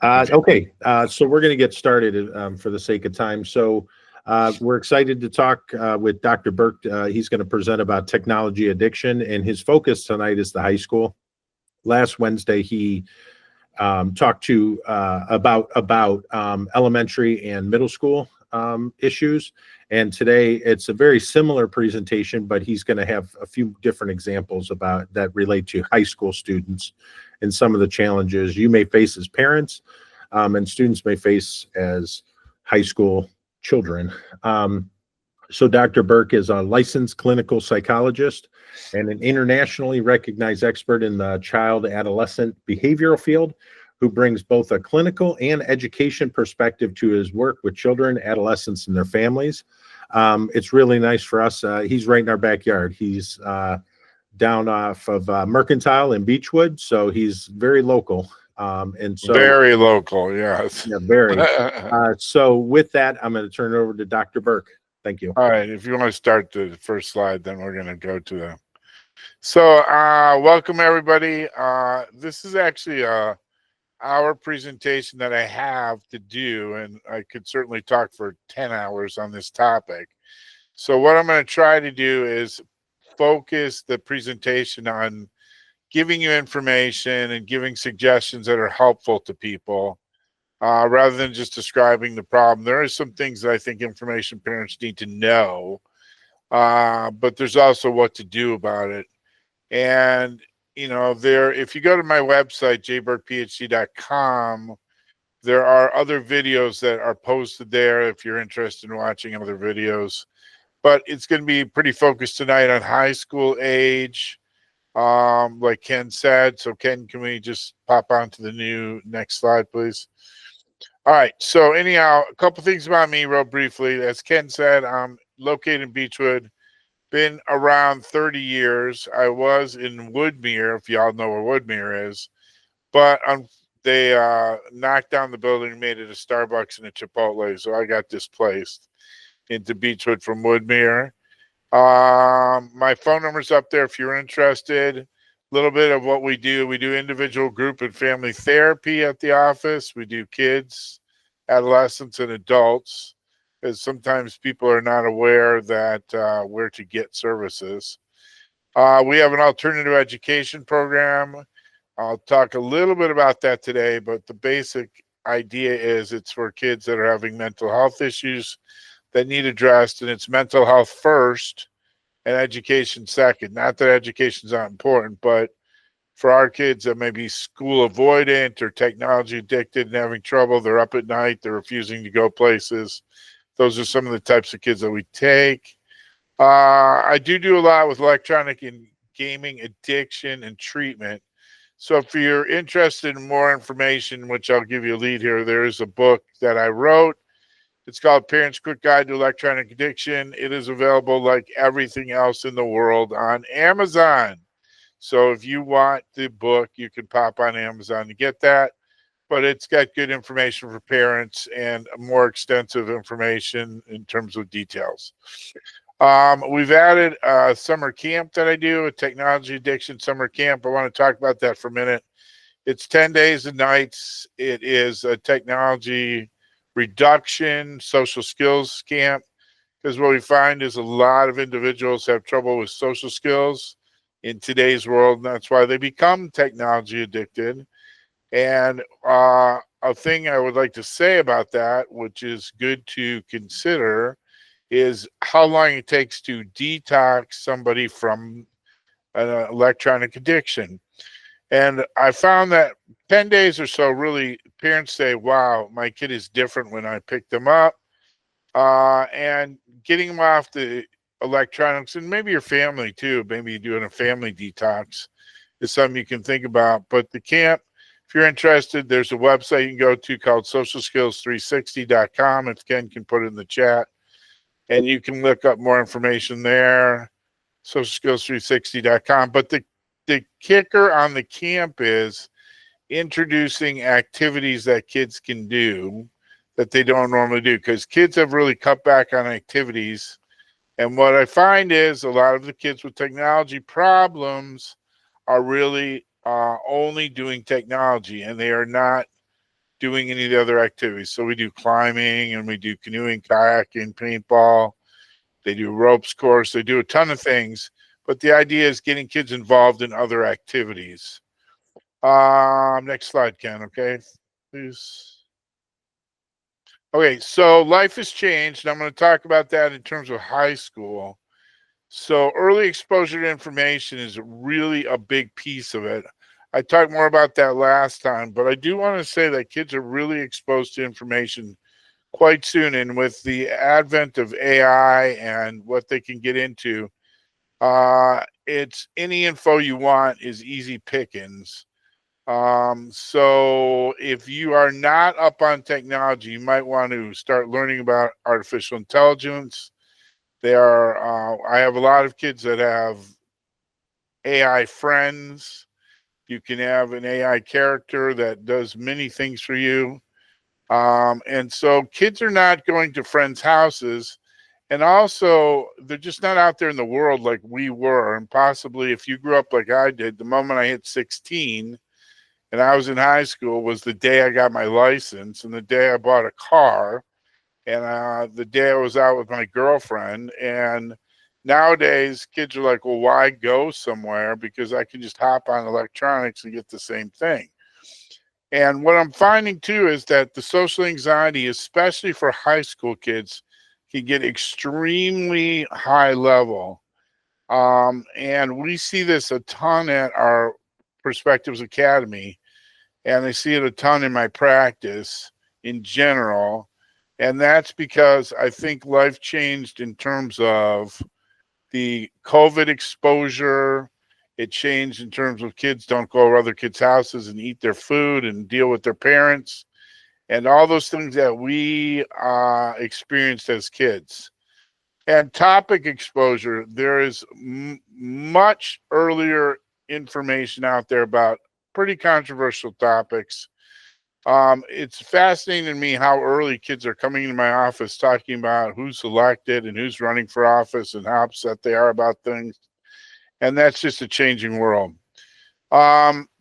Okay, so we're going to get started for the sake of time. So we're excited to talk with Dr. Burke. He's going to present about technology addiction, and his focus tonight is the high school. Last Wednesday, he talked to about elementary and middle school issues, and today it's a very similar presentation, but he's going to have a few different examples about that relate to high school students and some of the challenges you may face as parents, and students may face as high school children. So Dr. Burke is a licensed clinical psychologist and an internationally recognized expert in the child-adolescent behavioral field, who brings both a clinical and education perspective to his work with children, adolescents, and their families. It's really nice for us. He's right in our backyard. He's down off of Mercantile in Beechwood, so he's very local. And so very local, yes. Yeah, very. So with that, I'm going to turn it over to Dr. Burke. Thank you. All right, if you want to start the first slide, then we're going to go to them. So welcome, everybody. This is actually our presentation that I have to do, and I could certainly talk for 10 hours on this topic. So what I'm going to try to do is focus the presentation on giving you information and giving suggestions that are helpful to people, rather than just describing the problem. There are some things that I think information parents need to know, but there's also what to do about it. And you know, if you go to my website, jburkephd.com, there are other videos that are posted there if you're interested in watching other videos. But it's going to be pretty focused tonight on high school age, like Ken said. So Ken, can we just pop onto the next slide, please? All right. So anyhow, a couple things about me real briefly. As Ken said, I'm located in Beechwood. Been around 30 years. I was in Woodmere, if y'all know where Woodmere is, but they knocked down the building and made it a Starbucks and a Chipotle, so I got displaced into Beechwood from Woodmere. My phone number's up there if you're interested. A little bit of what we do individual, group, and family therapy at the office. We do kids, adolescents, and adults, because sometimes people are not aware that where to get services. We have an alternative education program. I'll talk a little bit about that today, but the basic idea is it's for kids that are having mental health issues that need addressed, and it's mental health first and education second. Not that education's not important, but for our kids that may be school avoidant or technology addicted and having trouble, they're up at night, they're refusing to go places. Those are some of the types of kids that we take. I do a lot with electronic and gaming addiction and treatment. So if you're interested in more information, which I'll give you a lead here, there is a book that I wrote. It's called Parents' Quick Guide to Electronic Addiction. It is available, like everything else in the world, on Amazon. So if you want the book, you can pop on Amazon to get that. But it's got good information for parents and more extensive information in terms of details. We've added a summer camp that I do, a technology addiction summer camp. I want to talk about that for a minute. It's 10 days and nights. It is a technology reduction, social skills camp, because what we find is a lot of individuals have trouble with social skills in today's world, and that's why they become technology addicted. And a thing I would like to say about that, which is good to consider, is how long it takes to detox somebody from an electronic addiction. And I found that 10 days or so, really, parents say, wow, my kid is different when I pick them up. And getting them off the electronics, and maybe your family too, maybe doing a family detox is something you can think about. But the camp, if you're interested, there's a website you can go to called socialskills360.com, if Ken can put it in the chat. And you can look up more information there, socialskills360.com. But the kicker on the camp is introducing activities that kids can do that they don't normally do, because kids have really cut back on activities. And what I find is a lot of the kids with technology problems are really only doing technology, and they are not doing any of the other activities. So we do climbing and we do canoeing, kayaking, paintball. They do ropes course. They do a ton of things. But the idea is getting kids involved in other activities. Next slide, Ken, okay, please. Okay, so life has changed, and I'm going to talk about that in terms of high school. So early exposure to information is really a big piece of it. I talked more about that last time, but I do want to say that kids are really exposed to information quite soon. And with the advent of AI and what they can get into, it's any info you want is easy pickings. So if you are not up on technology, you might want to start learning about artificial intelligence. I have a lot of kids that have AI friends. You can have an AI character that does many things for you. And so kids are not going to friends' houses. And also, they're just not out there in the world like we were. And possibly if you grew up like I did, the moment I hit 16 and I was in high school was the day I got my license and the day I bought a car and the day I was out with my girlfriend. And nowadays, kids are like, well, why go somewhere? Because I can just hop on electronics and get the same thing. And what I'm finding too is that the social anxiety, especially for high school kids, can get extremely high level. And we see this a ton at our Perspectives Academy, and I see it a ton in my practice in general. And that's because I think life changed in terms of the COVID exposure. It changed in terms of kids don't go to other kids' houses and eat their food and deal with their parents and all those things that we experienced as kids. And topic exposure, there is much earlier information out there about pretty controversial topics. It's fascinating to me how early kids are coming into my office talking about who's elected and who's running for office and how upset they are about things. And that's just a changing world.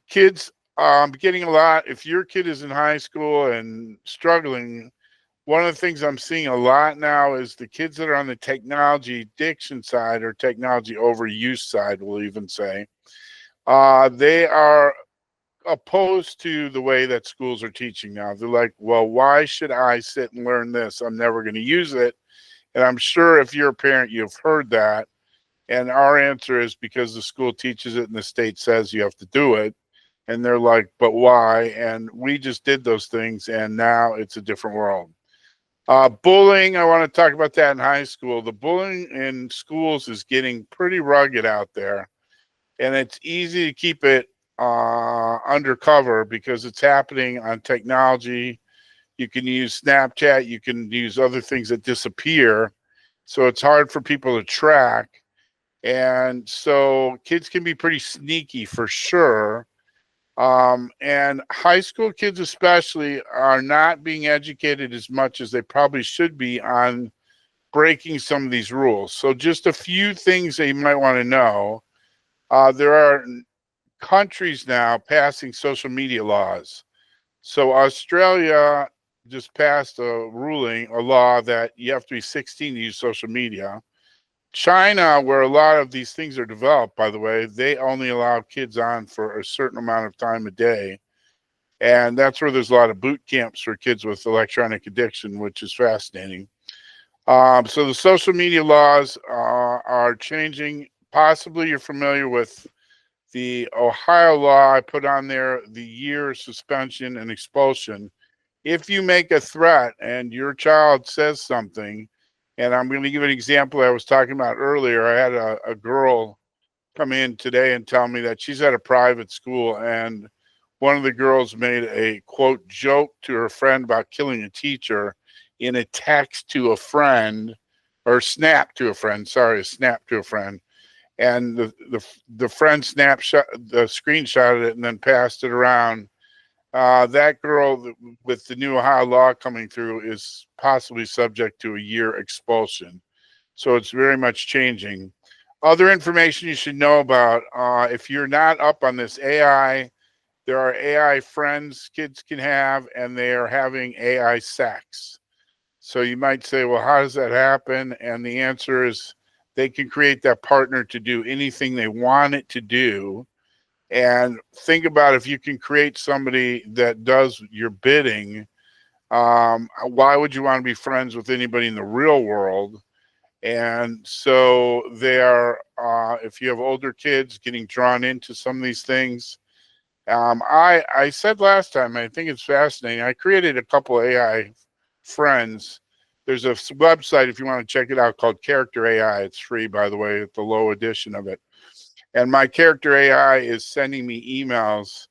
Kids, getting a lot, if your kid is in high school and struggling, one of the things I'm seeing a lot now is the kids that are on the technology addiction side or technology overuse side, we'll even say, they are opposed to the way that schools are teaching now. They're like, well, why should I sit and learn this? I'm never going to use it. And I'm sure if you're a parent, you've heard that. And our answer is because the school teaches it and the state says you have to do it. And they're like, but why? And we just did those things and now it's a different world. Bullying, I want to talk about that in high school. The bullying in schools is getting pretty rugged out there. And it's easy to keep it undercover because it's happening on technology. You can use Snapchat, you can use other things that disappear. So it's hard for people to track. And so kids can be pretty sneaky for sure. And high school kids especially are not being educated as much as they probably should be on breaking some of these rules. So just a few things that you might want to know. There are countries now passing social media laws. So Australia just passed a law that you have to be 16 to use social media. China, where a lot of these things are developed, by the way, they only allow kids on for a certain amount of time a day. And that's where there's a lot of boot camps for kids with electronic addiction, which is fascinating. So the social media laws are changing. Possibly you're familiar with the Ohio law. I put on there the year suspension and expulsion. If you make a threat and your child says something, and I'm going to give an example I was talking about earlier. I had a girl come in today and tell me that she's at a private school and one of the girls made a quote joke to her friend about killing a teacher in a text to a friend, or snap to a friend, sorry, a snap to a friend. And the friend screenshotted it and then passed it around. That girl with the new Ohio law coming through is possibly subject to a year expulsion. So it's very much changing. Other information you should know about, if you're not up on this, AI there are AI friends kids can have, and they are having AI sex. So you might say, well, how does that happen? And the answer is they can create that partner to do anything they want it to do. And think about if you can create somebody that does your bidding, why would you want to be friends with anybody in the real world? And so they are, if you have older kids getting drawn into some of these things, I said last time, I think it's fascinating. I created a couple of AI friends. There's a website, if you want to check it out, called Character AI. It's free, by the way, at the low edition of it. And my Character AI is sending me emails.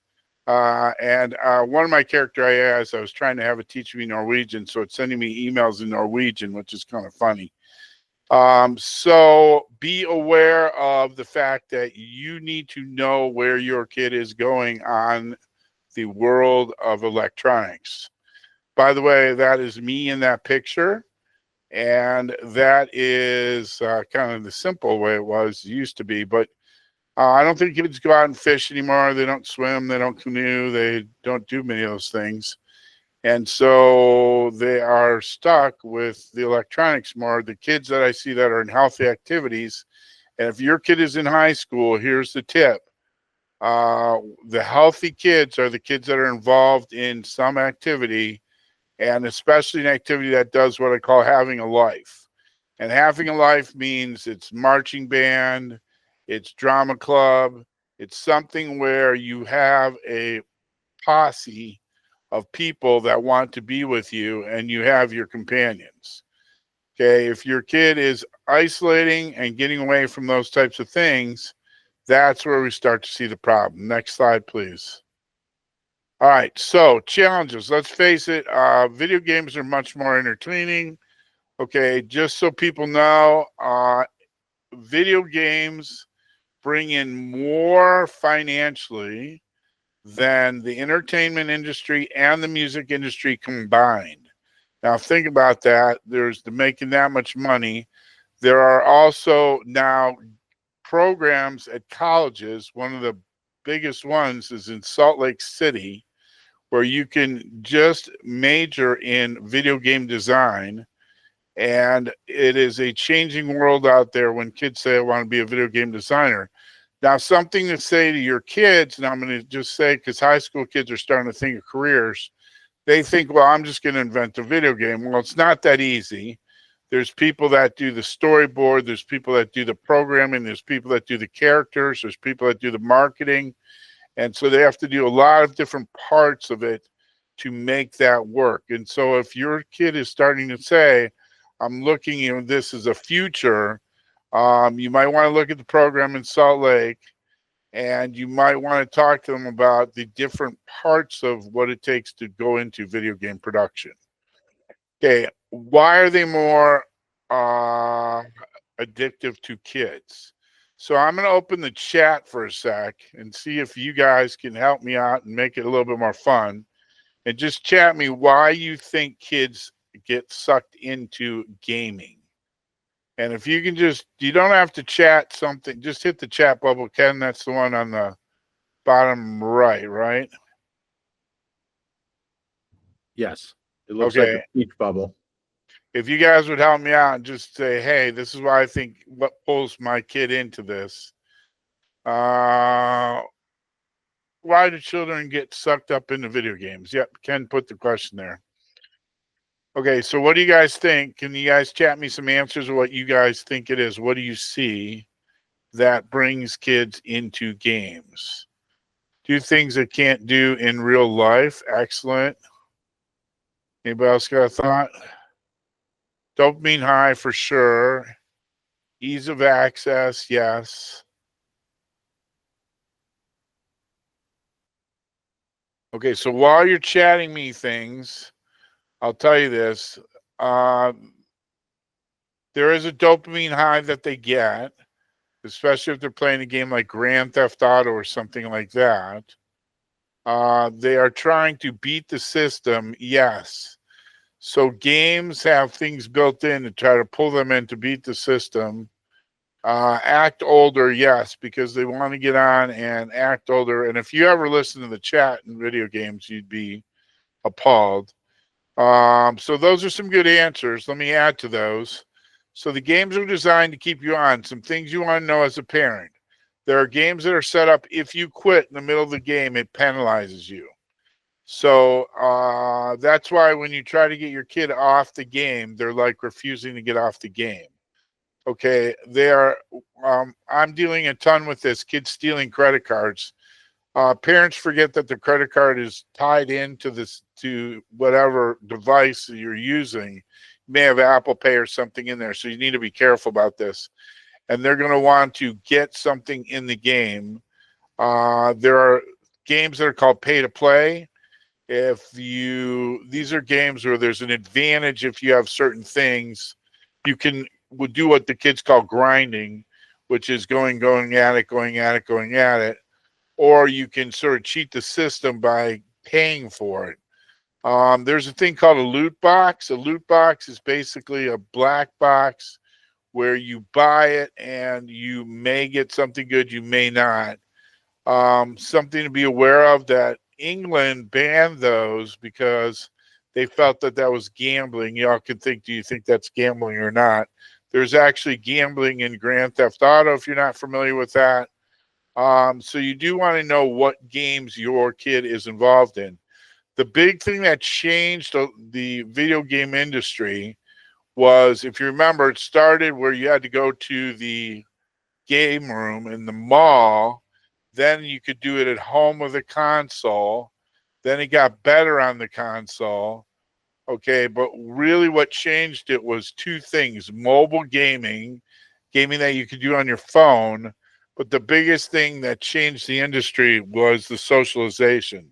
And one of my Character AIs, I was trying to have it teach me Norwegian, so it's sending me emails in Norwegian, which is kind of funny. So be aware of the fact that you need to know where your kid is going on the world of electronics. By the way, that is me in that picture. And that is kind of the simple way it used to be. But I don't think kids go out and fish anymore. They don't swim. They don't canoe. They don't do many of those things. And so they are stuck with the electronics more. The kids that I see that are in healthy activities, and if your kid is in high school, here's the tip. The healthy kids are the kids that are involved in some activity, and especially an activity that does what I call having a life. And having a life means it's marching band, it's drama club, it's something where you have a posse of people that want to be with you and you have your companions. Okay, if your kid is isolating and getting away from those types of things, that's where we start to see the problem. Next slide, please. All right, so challenges. Let's face it, video games are much more entertaining. Okay, just so people know, video games bring in more financially than the entertainment industry and the music industry combined. Now think about that. There's the making that much money. There are also now programs at colleges. One of the biggest ones is in Salt Lake City, where you can just major in video game design. And it is a changing world out there when kids say, I want to be a video game designer. Now, something to say to your kids, and I'm going to just say, because high school kids are starting to think of careers, they think, well, I'm just going to invent a video game. Well, it's not that easy. There's people that do the storyboard. There's people that do the programming. There's people that do the characters. There's people that do the marketing. And so they have to do a lot of different parts of it to make that work. And so if your kid is starting to say, I'm looking at this as a future, you might want to look at the program in Salt Lake, and you might want to talk to them about the different parts of what it takes to go into video game production. Okay, why are they more addictive to kids? So I'm going to open the chat for a sec and see if you guys can help me out and make it a little bit more fun. And just chat me why you think kids get sucked into gaming. And if you can just, you don't have to chat something, just hit the chat bubble, Ken. That's the one on the bottom right? Yes. It looks Okay. like a speech bubble. If you guys would help me out and just say, hey, this is why I think what pulls my kid into this. Why do children get sucked up into video games? Yep, Ken put the question there. Okay, so what do you guys think? Can you guys chat me some answers of what you guys think it is? What do you see that brings kids into games? Do things they can't do in real life. Excellent. Anybody else got a thought? Dopamine high for sure. Ease of access, yes. Okay, so while you're chatting me things, I'll tell you this. There is a dopamine high that they get, especially if they're playing a game like Grand Theft Auto or something like that. They are trying to beat the system, yes. So games have things built in to try to pull them in to beat the system. Act older, yes, because they want to get on and act older. And if you ever listen to the chat in video games, you'd be appalled. So those are some good answers. Let me add to those. So the games are designed to keep you on. Some things you want to know as a parent. There are games that are set up, if you quit in the middle of the game, it penalizes you. So that's why when you try to get your kid off the game, they're like refusing to get off the game. Okay, I'm dealing a ton with this, kids stealing credit cards. Parents forget that the credit card is tied into to whatever device that you're using. You may have Apple Pay or something in there, so you need to be careful about this. And they're going to want to get something in the game. There are games that are called pay to play. These are games where there's an advantage if you have certain things. You can do what the kids call grinding, which is going at it. Or you can sort of cheat the system by paying for it. There's a thing called a loot box. A loot box is basically a black box where you buy it and you may get something good, you may not. Something to be aware of, that England banned those because they felt that was gambling. Y'all can think, do you think that's gambling or not? There's actually gambling in Grand Theft Auto, if you're not familiar with that. So you do want to know what games your kid is involved in. The big thing that changed the video game industry was, if you remember, it started where you had to go to the game room in the mall. Then you could do it at home with a console. Then it got better on the console. Okay, but really what changed it was two things: mobile gaming that you could do on your phone. But the biggest thing that changed the industry was the socialization.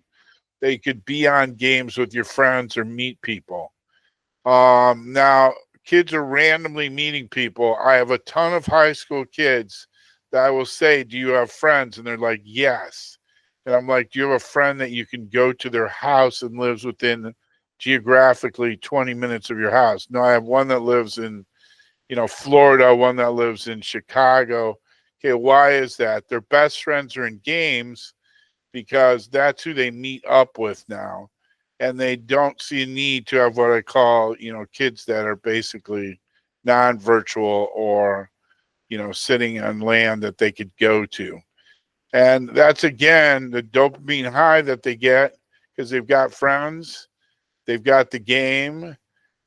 They could be on games with your friends or meet people. Now, kids are randomly meeting people. I have a ton of high school kids that I will say, do you have friends? And they're like, yes. And I'm like, do you have a friend that you can go to their house and lives within geographically 20 minutes of your house? No, I have one that lives in, Florida, one that lives in Chicago. Okay, why is that? Their best friends are in games because that's who they meet up with now. And they don't see a need to have what I call, kids that are basically non-virtual or, sitting on land that they could go to. And that's, again, the dopamine high that they get because they've got friends, they've got the game.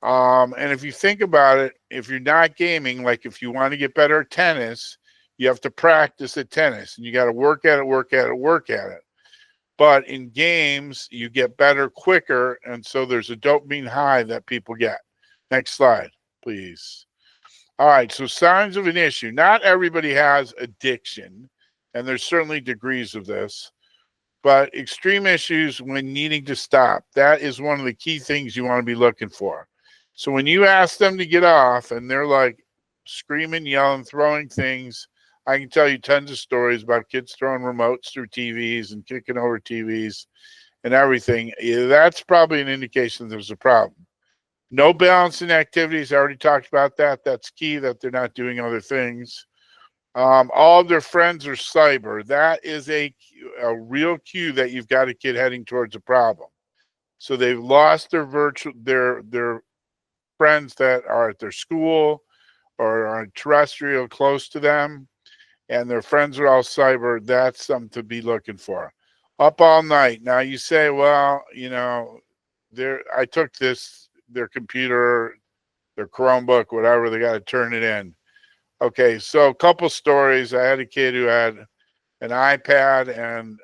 And if you think about it, if you're not gaming, like if you want to get better at tennis, you have to practice at tennis and you got to work at it. But in games, you get better quicker. And so there's a dopamine high that people get. Next slide, please. All right, so signs of an issue. Not everybody has addiction, and there's certainly degrees of this, but extreme issues when needing to stop. That is one of the key things you want to be looking for. So when you ask them to get off and they're like screaming, yelling, throwing things, I can tell you tons of stories about kids throwing remotes through TVs and kicking over TVs and everything. That's probably an indication there's a problem. No balancing activities. I already talked about that. That's key, that they're not doing other things. All of their friends are cyber. That is a real cue that you've got a kid heading towards a problem. So they've lost their friends that are at their school or are terrestrial close to them, and their friends are all cyber. That's something to be looking for. Up all night. Now you say, well, I took their computer, their Chromebook, whatever, they got to turn it in. Okay, so a couple stories. I had a kid who had an iPad, and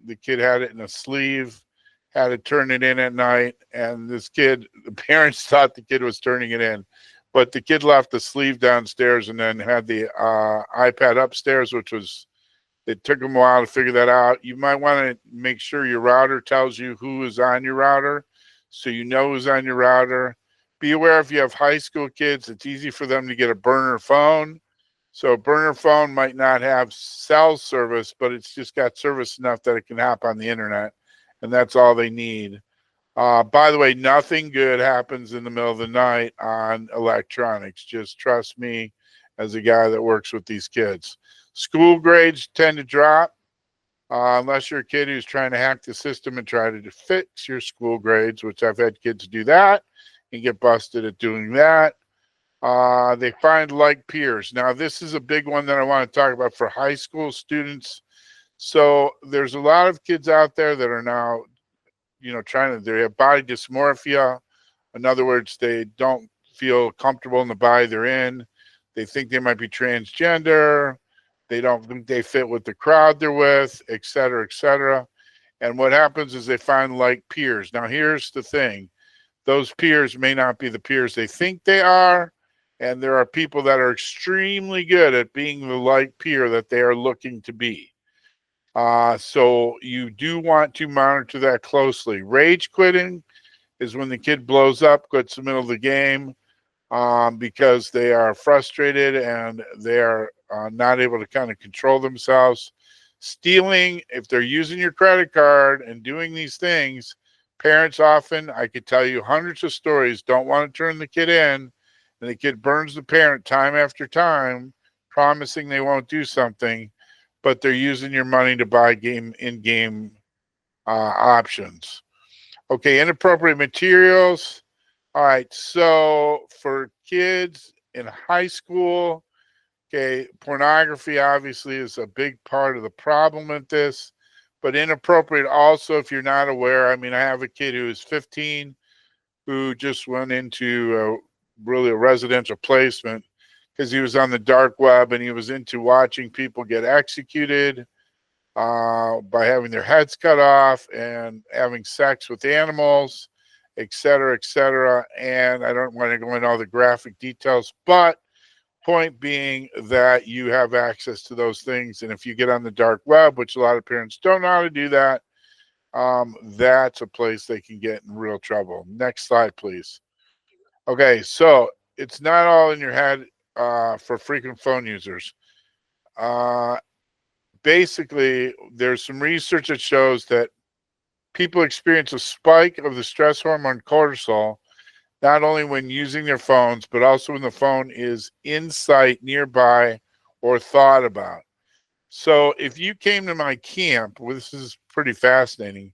the kid had it in a sleeve, had to turn it in at night, and the parents thought the kid was turning it in, but the kid left the sleeve downstairs and then had the iPad upstairs, it took them a while to figure that out. You might want to make sure your router tells you who is on your router, so you know who's on your router. Be aware, if you have high school kids, it's easy for them to get a burner phone. So a burner phone might not have cell service, but it's just got service enough that it can hop on the internet, and that's all they need. By the way, nothing good happens in the middle of the night on electronics. Just trust me. as a guy that works with these kids. School grades tend to drop unless you're a kid who's trying to hack the system and try to fix your school grades, which I've had kids do that and get busted at doing that. They find like peers. Now, this is a big one that I want to talk about for high school students. So there's a lot of kids out there that are now, they have body dysmorphia. In other words, they don't feel comfortable in the body they're in. They think they might be transgender. They don't think they fit with the crowd they're with, et cetera, et cetera. And what happens is they find like peers. Now, here's the thing. Those peers may not be the peers they think they are. And there are people that are extremely good at being the like peer that they are looking to be. So you do want to monitor that closely. Rage quitting is when the kid blows up, gets in the middle of the game because they are frustrated and they are not able to kind of control themselves. Stealing, if they're using your credit card and doing these things, parents often, I could tell you hundreds of stories, don't want to turn the kid in, and the kid burns the parent time after time, promising they won't do something, but they're using your money to buy in-game options. Okay, inappropriate materials. All right, so for kids in high school, okay, pornography obviously is a big part of the problem with this, but inappropriate also, if you're not aware. I mean, I have a kid who is 15 who just went into really a residential placement because he was on the dark web and he was into watching people get executed by having their heads cut off and having sex with animals, et cetera, and I don't want to go into all the graphic details, but point being that you have access to those things, and if you get on the dark web, which a lot of parents don't know how to do that, that's a place they can get in real trouble. Next slide, please. Okay, so it's not all in your head for frequent phone users. Basically, there's some research that shows that people experience a spike of the stress hormone cortisol, not only when using their phones, but also when the phone is in sight, nearby, or thought about. So if you came to my camp, well, this is pretty fascinating.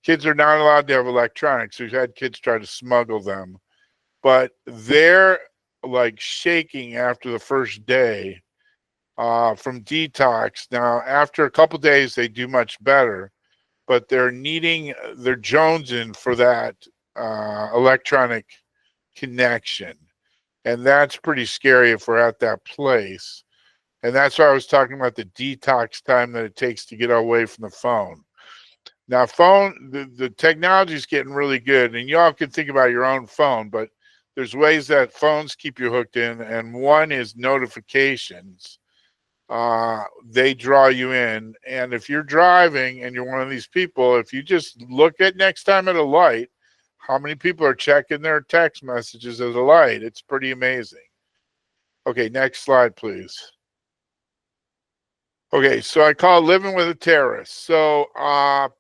Kids are not allowed to have electronics. We've had kids try to smuggle them, but they're like shaking after the first day from detox. Now, after a couple days, they do much better, but they're jonesing for that electronic connection. And that's pretty scary if we're at that place. And that's why I was talking about the detox time that it takes to get away from the phone. Now, the technology is getting really good, and you all can think about your own phone, but there's ways that phones keep you hooked in, and one is notifications. They draw you in, and if you're driving and you're one of these people, if you just look at next time at a light, how many people are checking their text messages at a light? It's pretty amazing. Okay, next slide, please. Okay, so I call it living with a terrorist. So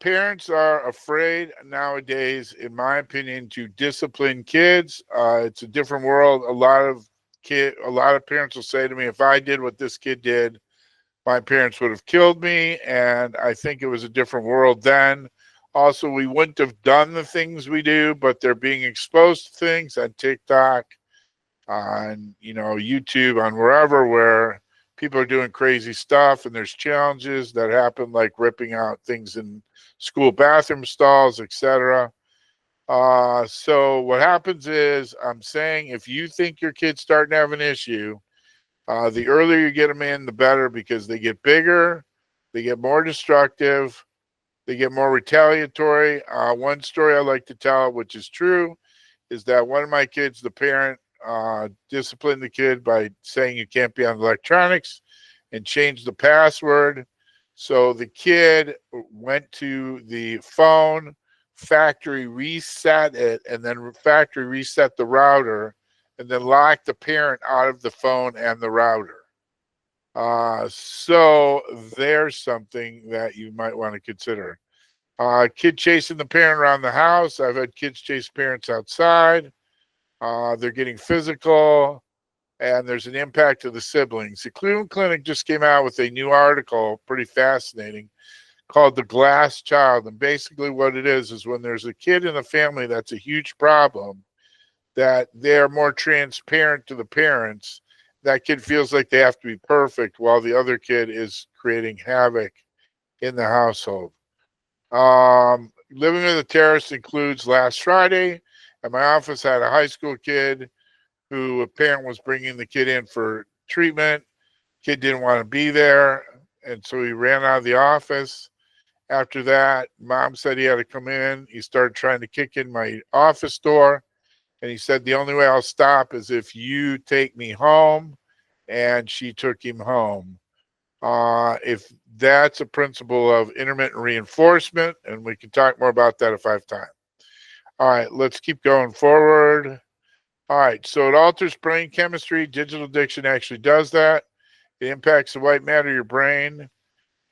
parents are afraid nowadays, in my opinion, to discipline kids. It's a different world. A lot of parents will say to me, if I did what this kid did, my parents would have killed me. And I think it was a different world then. Also, we wouldn't have done the things we do, but they're being exposed to things on TikTok, on YouTube, on wherever, where people are doing crazy stuff, and there's challenges that happen, like ripping out things in school bathroom stalls, etc. So what happens is, I'm saying, if you think your kid's starting to have an issue, the earlier you get them in, the better, because they get bigger, they get more destructive, they get more retaliatory. One story I like to tell, which is true, is that one of my kids, the parent, disciplined the kid by saying you can't be on electronics and changed the password. So the kid went to the phone, factory reset it, and then factory reset the router, and then locked the parent out of the phone and the router. So there's something that you might want to consider. Kid chasing the parent around the house. I've had kids chase parents outside. They're getting physical. and there's an impact to the siblings. The Cleveland Clinic just came out with a new article, pretty fascinating, called The Glass Child. And basically what it is when there's a kid in the family that's a huge problem, that they're more transparent to the parents. That kid feels like they have to be perfect while the other kid is creating havoc in the household. Living with a terrorist includes last Friday at my office. I had a high school kid who a parent was bringing the kid in for treatment. Kid didn't want to be there, and so he ran out of the office. After that, mom said he had to come in. He started trying to kick in my office door, and he said, the only way I'll stop is if you take me home, and she took him home. If that's a principle of intermittent reinforcement, and we can talk more about that if I have time. All right, let's keep going forward. All right, so it alters brain chemistry. Digital addiction actually does that. It impacts the white matter of your brain,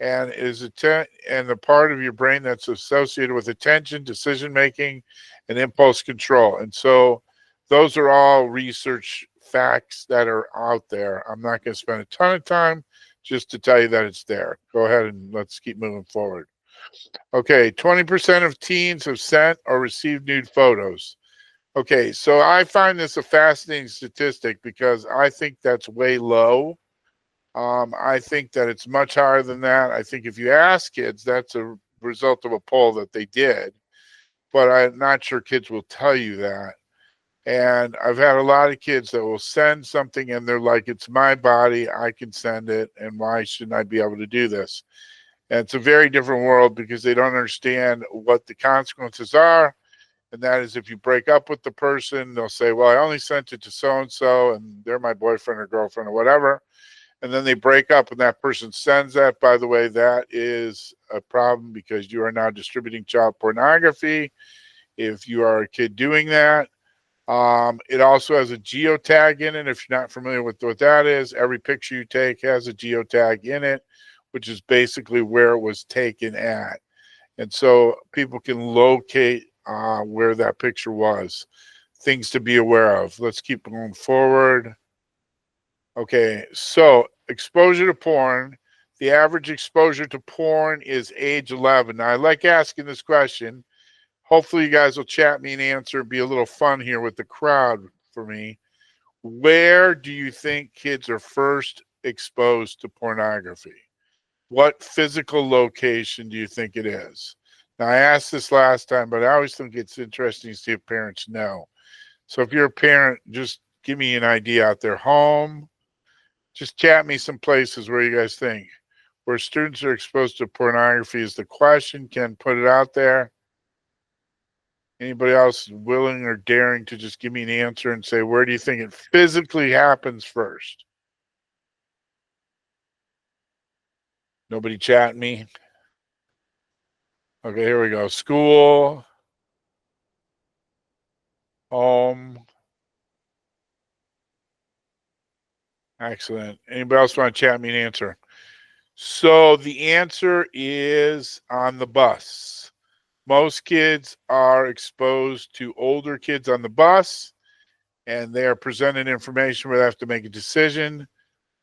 and and the part of your brain that's associated with attention, decision making, and impulse control. And so those are all research facts that are out there. I'm not going to spend a ton of time just to tell you that it's there. Go ahead and let's keep moving forward. Okay, 20% of teens have sent or received nude photos. Okay, so I find this a fascinating statistic because I think that's way low. I think that it's much higher than that. I think if you ask kids, that's a result of a poll that they did, but I'm not sure kids will tell you that. And I've had a lot of kids that will send something and they're like, it's my body, I can send it, and why shouldn't I be able to do this? And it's a very different world because they don't understand what the consequences are. And that is, if you break up with the person, they'll say, well, I only sent it to so-and-so, and they're my boyfriend or girlfriend or whatever. And then they break up and that person sends that. By the way, that is a problem because you are now distributing child pornography if you are a kid doing that. It also has a geotag in it. If you're not familiar with what that is, every picture you take has a geotag in it, which is basically where it was taken at. And so people can locate where that picture was. Things to be aware of. Let's keep going forward. Okay, so exposure to porn. The average exposure to porn is age 11. Now, I like asking this question. Hopefully you guys will chat me and answer and be a little fun here with the crowd for me. Where do you think kids are first exposed to pornography? What physical location do you think it is? Now, I asked this last time, but I always think it's interesting to see if parents know. So if you're a parent, just give me an idea out there. Home, just chat me some places where you guys think. Where students are exposed to pornography is the question. Can put it out there. Anybody else willing or daring to just give me an answer and say, where do you think it physically happens first? Nobody chat me? Okay, here we go. School, home. Excellent. Anybody else want to chat me an answer? So the answer is on the bus. Most kids are exposed to older kids on the bus, and they are presented information where they have to make a decision.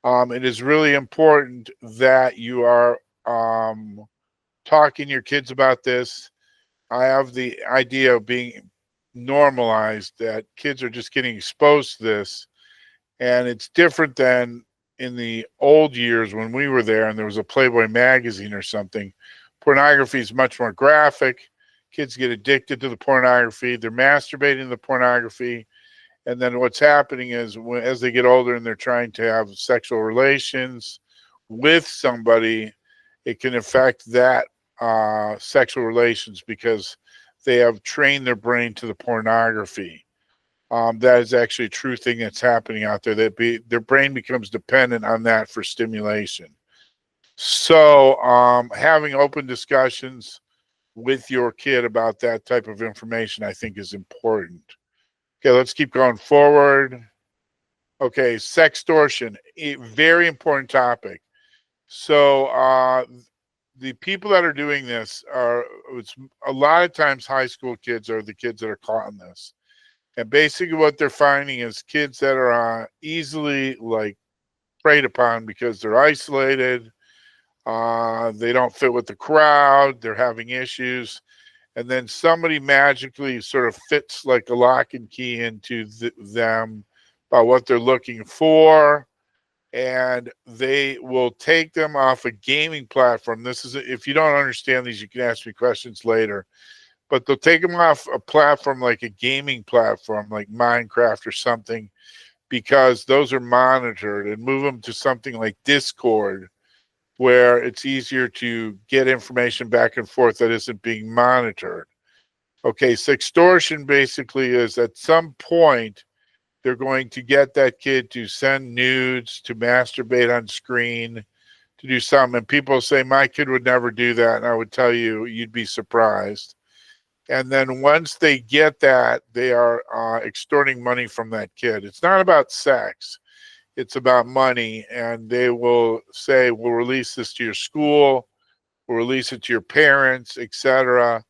It is really important that you are talking to your kids about this. I have the idea of being normalized, that kids are just getting exposed to this. And it's different than in the old years when we were there and there was a Playboy magazine or something. Pornography is much more graphic. Kids get addicted to the pornography. They're masturbating to the pornography. And then what's happening is as they get older and they're trying to have sexual relations with somebody, it can affect that sexual relations because they have trained their brain to the pornography. That is actually a true thing that's happening out there. Their brain becomes dependent on that for stimulation. So having open discussions with your kid about that type of information, I think, is important. Okay, let's keep going forward. Okay, sextortion, a very important topic. So the people that are doing this it's a lot of times high school kids are the kids that are caught in this. And basically what they're finding is kids that are easily like preyed upon because they're isolated, they don't fit with the crowd, they're having issues, and then somebody magically sort of fits like a lock and key into them about what they're looking for, and they will take them off a gaming platform. This is, if you don't understand these, you can ask me questions later, but they'll take them off a platform like a gaming platform like Minecraft or something, because those are monitored, and move them to something like Discord, where it's easier to get information back and forth that isn't being monitored. Okay, sextortion basically is at some point they're going to get that kid to send nudes, to masturbate on screen, to do something. And people say, my kid would never do that. And I would tell you, you'd be surprised. And then once they get that, they are extorting money from that kid. It's not about sex. It's about money. And they will say, we'll release this to your school, we'll release it to your parents, etc.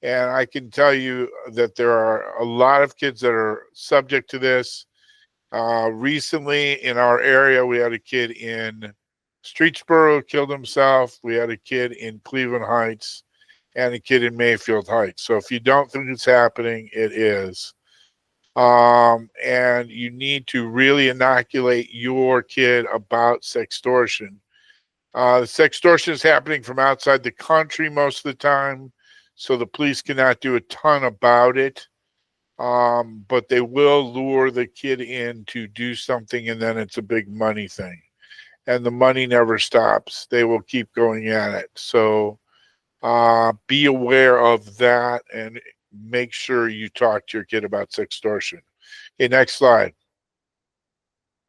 And I can tell you that there are a lot of kids that are subject to this. Recently in our area, we had a kid in Streetsboro who killed himself. We had a kid in Cleveland Heights and a kid in Mayfield Heights. So if you don't think it's happening, it is. And you need to really inoculate your kid about sextortion. Sextortion is happening from outside the country most of the time, so the police cannot do a ton about it. But they will lure the kid in to do something, and then it's a big money thing. And the money never stops. They will keep going at it. So be aware of that and make sure you talk to your kid about sextortion. Okay, next slide.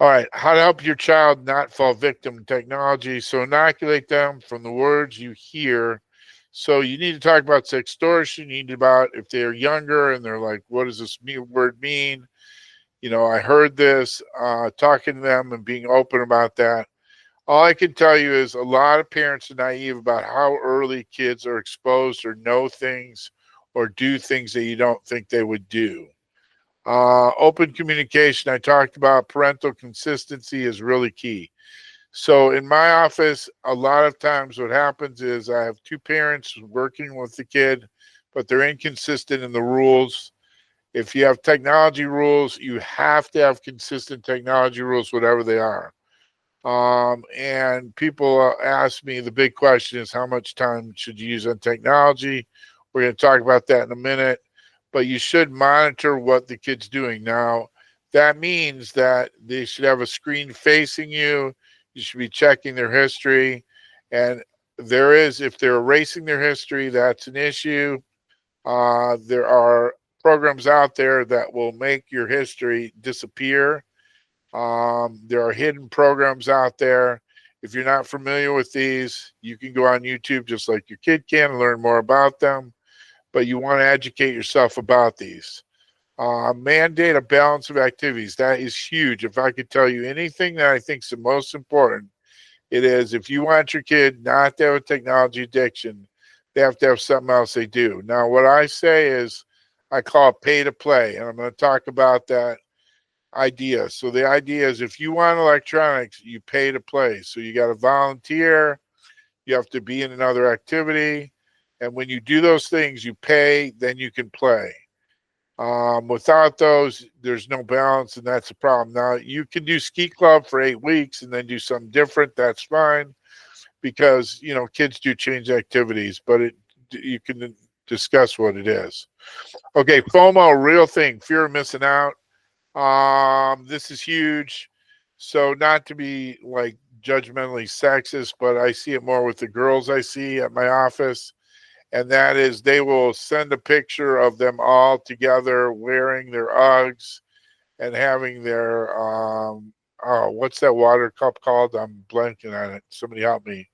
All right, how to help your child not fall victim to technology. So inoculate them from the words you hear. So you need to talk about sextortion. You need to about if they're younger and they're like, what does this word mean? You know, I heard this, talking to them and being open about that. All I can tell you is a lot of parents are naive about how early kids are exposed or know things or do things that you don't think they would do. Open communication, I talked about parental consistency is really key. So in my office, a lot of times what happens is I have two parents working with the kid, but they're inconsistent in the rules. If you have technology rules, you have to have consistent technology rules, whatever they are. And people ask me, the big question is how much time should you use on technology? We're going to talk about that in a minute, but you should monitor what the kid's doing. Now, that means that they should have a screen facing you. You should be checking their history. And there is, if they're erasing their history, that's an issue. There are programs out there that will make your history disappear. There are hidden programs out there. If you're not familiar with these, you can go on YouTube just like your kid can and learn more about them. But you want to educate yourself about these. Mandate a balance of activities. That is huge. If I could tell you anything that I think is the most important, it is if you want your kid not to have a technology addiction, they have to have something else they do. Now, what I say is I call it pay to play, and I'm going to talk about that idea. So the idea is if you want electronics, you pay to play. So you got to volunteer, you have to be in another activity, and when you do those things, you pay, then you can play. Without those, there's no balance, and that's a problem. Now, you can do ski club for 8 weeks and then do something different. That's fine because, you know, kids do change activities, but you can discuss what it is. Okay, FOMO, real thing, fear of missing out. This is huge. So not to be like judgmentally sexist, but I see it more with the girls I see at my office. And that is they will send a picture of them all together wearing their Uggs and having their, what's that water cup called? I'm blanking on it. Somebody help me.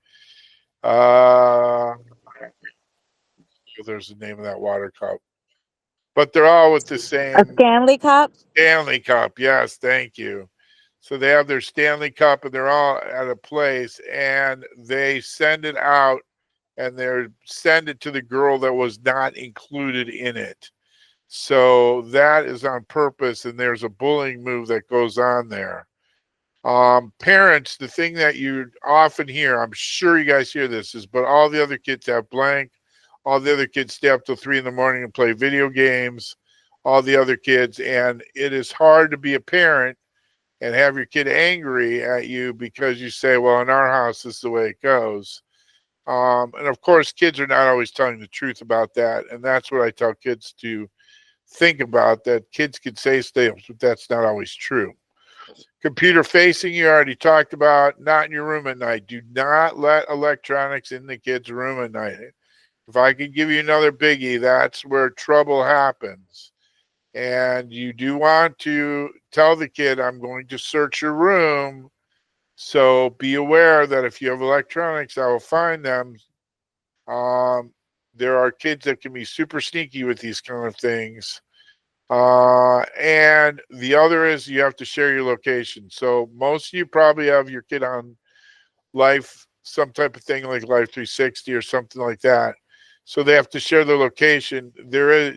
There's the name of that water cup. But they're all with the same. A Stanley Cup? Stanley Cup. Yes, thank you. So they have their Stanley Cup and they're all at a place and they send it out and they send it to the girl that was not included in it. So that is on purpose, and there's a bullying move that goes on there. Parents, the thing that you often hear, I'm sure you guys hear this, is but all the other kids have blank. All the other kids stay up till 3 in the morning and play video games. All the other kids, and it is hard to be a parent and have your kid angry at you because you say, well, in our house, this is the way it goes. And of course, kids are not always telling the truth about that. And that's what I tell kids to think about, that kids can say stuff, but that's not always true. Computer facing, you already talked about, not in your room at night. Do not let electronics in the kids' room at night. If I could give you another biggie, that's where trouble happens. And you do want to tell the kid, I'm going to search your room. So be aware that if you have electronics, I will find them. There are kids that can be super sneaky with these kind of things. And the other is you have to share your location. So most of you probably have your kid on Life, some type of thing like Life 360 or something like that. So they have to share their location.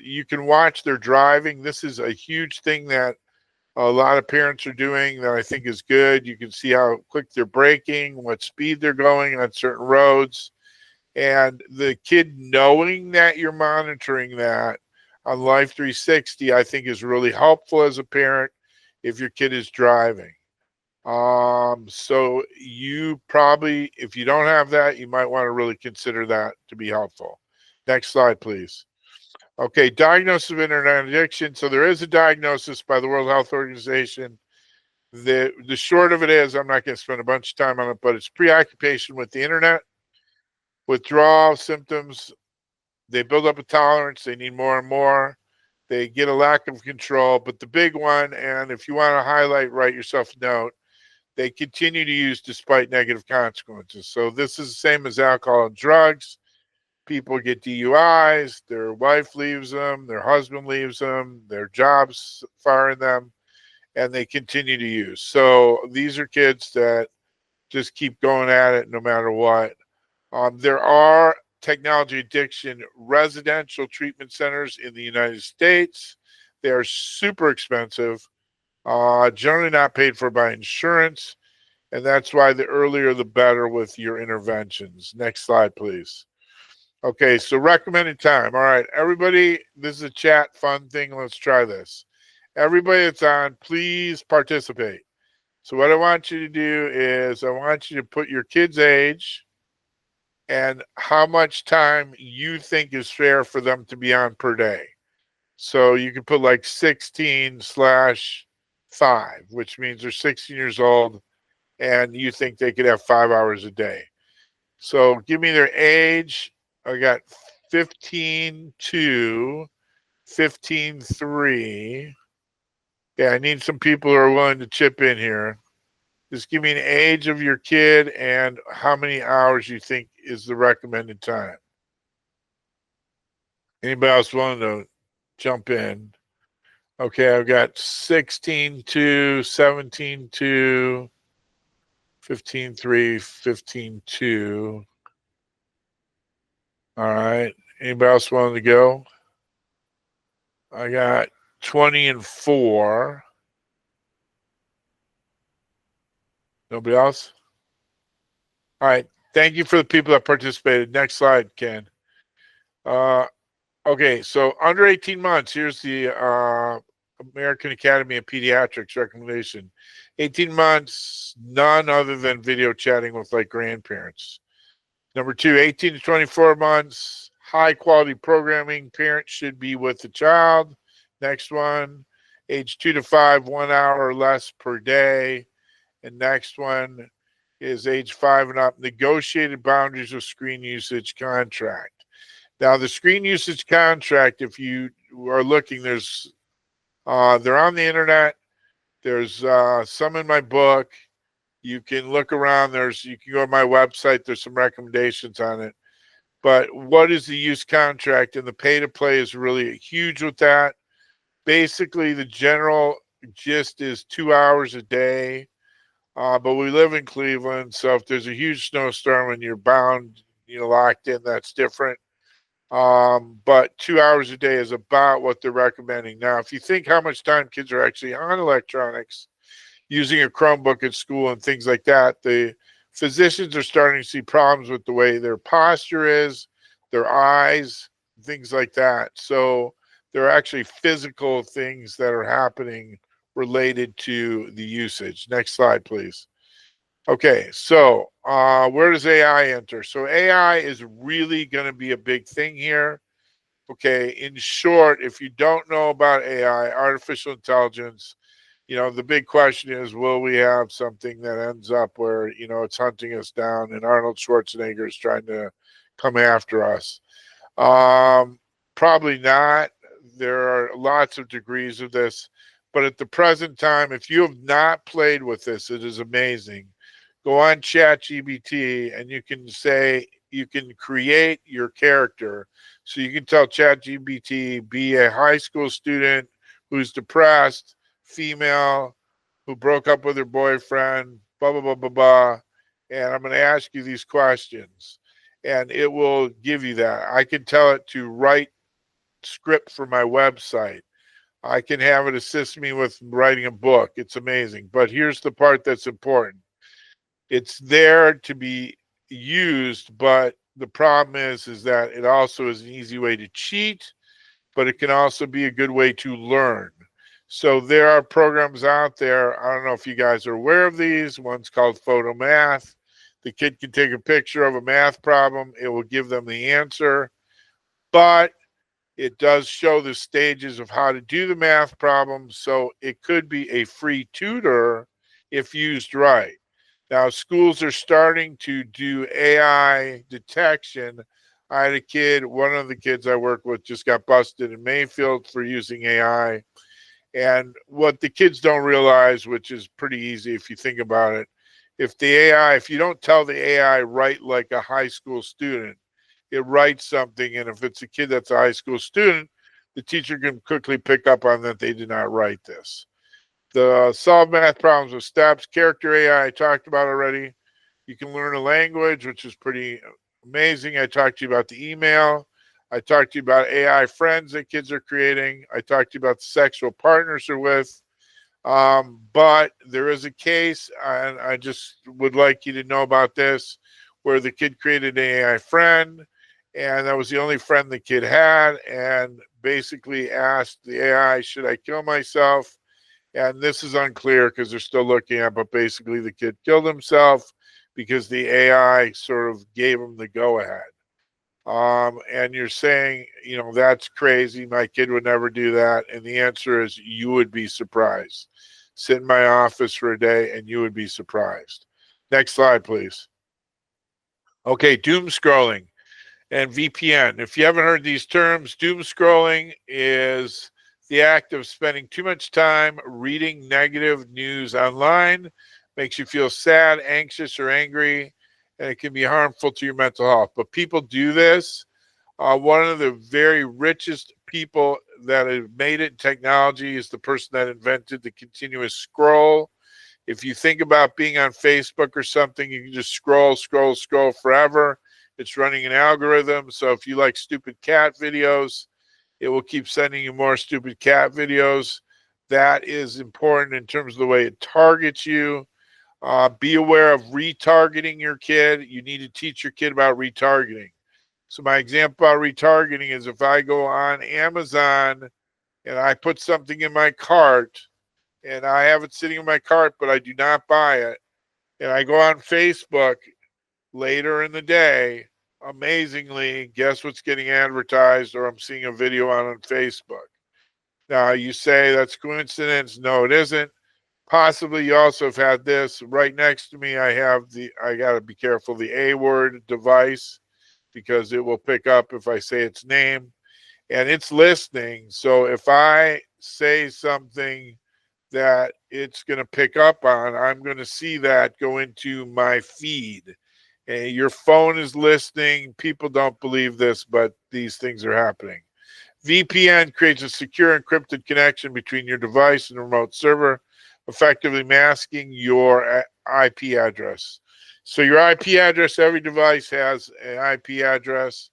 You can watch their driving. This is a huge thing that a lot of parents are doing that I think is good. You can see how quick they're braking, what speed they're going on certain roads. And the kid knowing that you're monitoring that on Life 360, I think is really helpful as a parent if your kid is driving. So you probably, if you don't have that, you might want to really consider that to be helpful. Next slide, please. Okay, diagnosis of internet addiction. So there is a diagnosis by the World Health Organization. The short of it is, I'm not going to spend a bunch of time on it, but it's preoccupation with the internet, withdrawal symptoms. They build up a tolerance. They need more and more. They get a lack of control. But the big one, and if you want to highlight, write yourself a note, they continue to use despite negative consequences. So this is the same as alcohol and drugs. People get DUIs, their wife leaves them, their husband leaves them, their jobs firing them, and they continue to use. So these are kids that just keep going at it no matter what. There are technology addiction residential treatment centers in the United States. They are super expensive, generally not paid for by insurance, and that's why the earlier the better with your interventions. Next slide, please. Okay, so recommended time. All right, everybody, this is a chat fun thing. Let's try this. Everybody that's on, please participate. So what I want you to do is I want you to put your kid's age and how much time you think is fair for them to be on per day. So you can put like 16/5, which means they're 16 years old and you think they could have 5 hours a day. So give me their age. I got 15/2, 15/3. Yeah, I need some people who are willing to chip in here. Just give me an age of your kid and how many hours you think is the recommended time. Anybody else willing to jump in? Okay, I've got 16/2, 17/2, 15/3, 15/2. All right. Anybody else willing to go? I got 20/4. Nobody else? All right. Thank you for the people that participated. Next slide, Ken. Okay, so under 18 months, here's the American Academy of Pediatrics recommendation. 18 months, none other than video chatting with like grandparents. Number 2, 18 to 24 months, high quality programming. Parents should be with the child. Next one, age 2 to 5, 1 hour or less per day. And next one is age 5 and up, negotiated boundaries of screen usage contract. Now, the screen usage contract, if you are looking, there's they're on the internet. There's some in my book. You can look around. You can go to my website. There's some recommendations on it. But what is the use contract? And the pay to play is really huge with that. Basically, the general gist is 2 hours a day. But we live in Cleveland, so if there's a huge snowstorm and you're bound, locked in, that's different. But 2 hours a day is about what they're recommending. Now, if you think how much time kids are actually on electronics, using a Chromebook at school and things like that, the physicians are starting to see problems with the way their posture is, their eyes, things like that. So there are actually physical things that are happening related to the usage. Next slide, please. Okay, so where does AI enter? So AI is really going to be a big thing here. Okay, in short, if you don't know about AI, artificial intelligence, the big question is, will we have something that ends up where, it's hunting us down and Arnold Schwarzenegger is trying to come after us? Probably not. There are lots of degrees of this, but at the present time, if you have not played with this, it is amazing. Go on ChatGPT and you can create your character. So you can tell ChatGPT, be a high school student who's depressed, female, who broke up with her boyfriend, blah, blah, blah, blah, blah. And I'm going to ask you these questions. And it will give you that. I can tell it to write script for my website. I can have it assist me with writing a book. It's amazing. But here's the part that's important. It's there to be used, but the problem is that it also is an easy way to cheat, but it can also be a good way to learn. So there are programs out there. I don't know if you guys are aware of these. One's called PhotoMath. The kid can take a picture of a math problem. It will give them the answer, but it does show the stages of how to do the math problem. So it could be a free tutor if used right. Now, schools are starting to do AI detection. I had a kid, one of the kids I work with just got busted in Mayfield for using AI. And what the kids don't realize, which is pretty easy if you think about it, if you don't tell the AI write like a high school student, it writes something. And if it's a kid that's a high school student, the teacher can quickly pick up on that they did not write this. The solve math problems with steps, character AI, I talked about already. You can learn a language, which is pretty amazing. I talked to you about the email. I talked to you about AI friends that kids are creating. I talked to you about the sexual partners they're with. But there is a case, and I just would like you to know about this, where the kid created an AI friend, and that was the only friend the kid had, and basically asked the AI, should I kill myself? And this is unclear because they're still looking at, but basically the kid killed himself because the AI sort of gave him the go ahead. And you're saying, that's crazy. My kid would never do that. And the answer is you would be surprised. Sit in my office for a day and you would be surprised. Next slide, please. Okay, doom scrolling and VPN. If you haven't heard these terms, doom scrolling is the act of spending too much time reading negative news online. Makes you feel sad, anxious, or angry, and it can be harmful to your mental health. But people do this. One of the very richest people that have made it in technology is the person that invented the continuous scroll. If you think about being on Facebook or something, you can just scroll forever. It's running an algorithm. So if you like stupid cat videos, it will keep sending you more stupid cat videos. That is important in terms of the way it targets you. Be aware of retargeting your kid. You need to teach your kid about retargeting. So my example about retargeting is if I go on Amazon and I put something in my cart and I have it sitting in my cart, but I do not buy it, and I go on Facebook later in the day, amazingly, guess what's getting advertised, or I'm seeing a video on Facebook. Now you say that's coincidence. No, it isn't. Possibly you also have had this right next to me. I got to be careful, the A word device, because it will pick up if I say its name and it's listening. So if I say something that it's going to pick up on, I'm going to see that go into my feed. And your phone is listening. People don't believe this, but these things are happening. VPN creates a secure encrypted connection between your device and a remote server, effectively masking your IP address. So your IP address, every device has an IP address.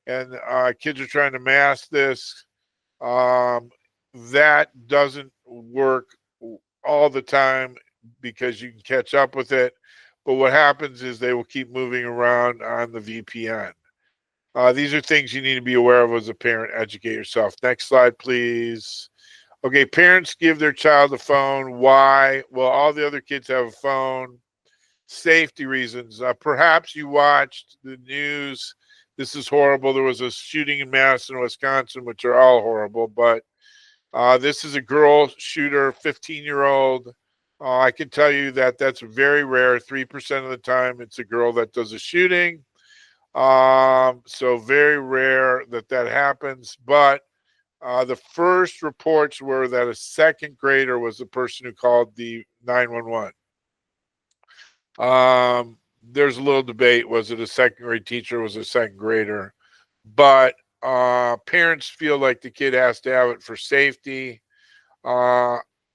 and kids are trying to mask this. That doesn't work all the time because you can catch up with it. But what happens is they will keep moving around on the VPN. These are things you need to be aware of as a parent. Educate yourself. Next slide, please. Okay, parents give their child a phone. Why? Well, all the other kids have a phone. Safety reasons. Perhaps you watched the news. This is horrible. There was a shooting in Madison, Wisconsin, which are all horrible, but this is a girl shooter, 15-year-old. I can tell you that that's very rare. 3% of the time, it's a girl that does a shooting. So very rare that happens. But the first reports were that a second grader was the person who called the 911. There's a little debate. Was it a second grade teacher? Was it a second grader? But parents feel like the kid has to have it for safety.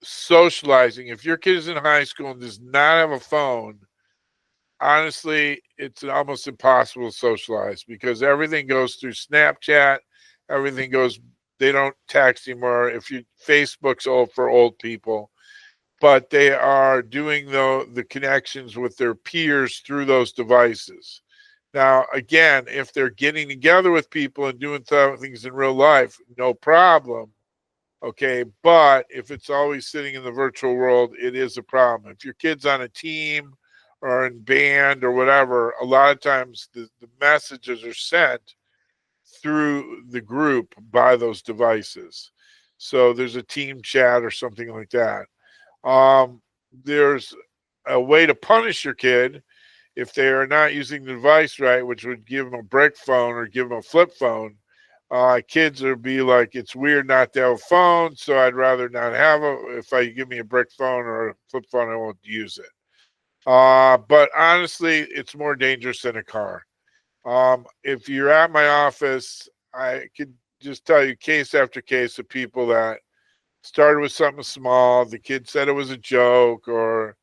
Socializing. If your kid is in high school and does not have a phone, honestly, it's almost impossible to socialize because everything goes through Snapchat. Everything goes. They don't text anymore. Facebook's old for old people, but they are doing the connections with their peers through those devices. Now, again, if they're getting together with people and doing things in real life, no problem. Okay, but if it's always sitting in the virtual world, it is a problem. If your kid's on a team or in band or whatever, a lot of times the messages are sent through the group by those devices. So there's a team chat or something like that. There's a way to punish your kid if they are not using the device right, which would give them a brick phone or give them a flip phone. Kids would be like, it's weird not to have a phone, so I'd rather not have if you give me a brick phone or a flip phone, I won't use it. But honestly, it's more dangerous than a car. If you're at my office, I could just tell you case after case of people that started with something small. The kid said it was a joke, or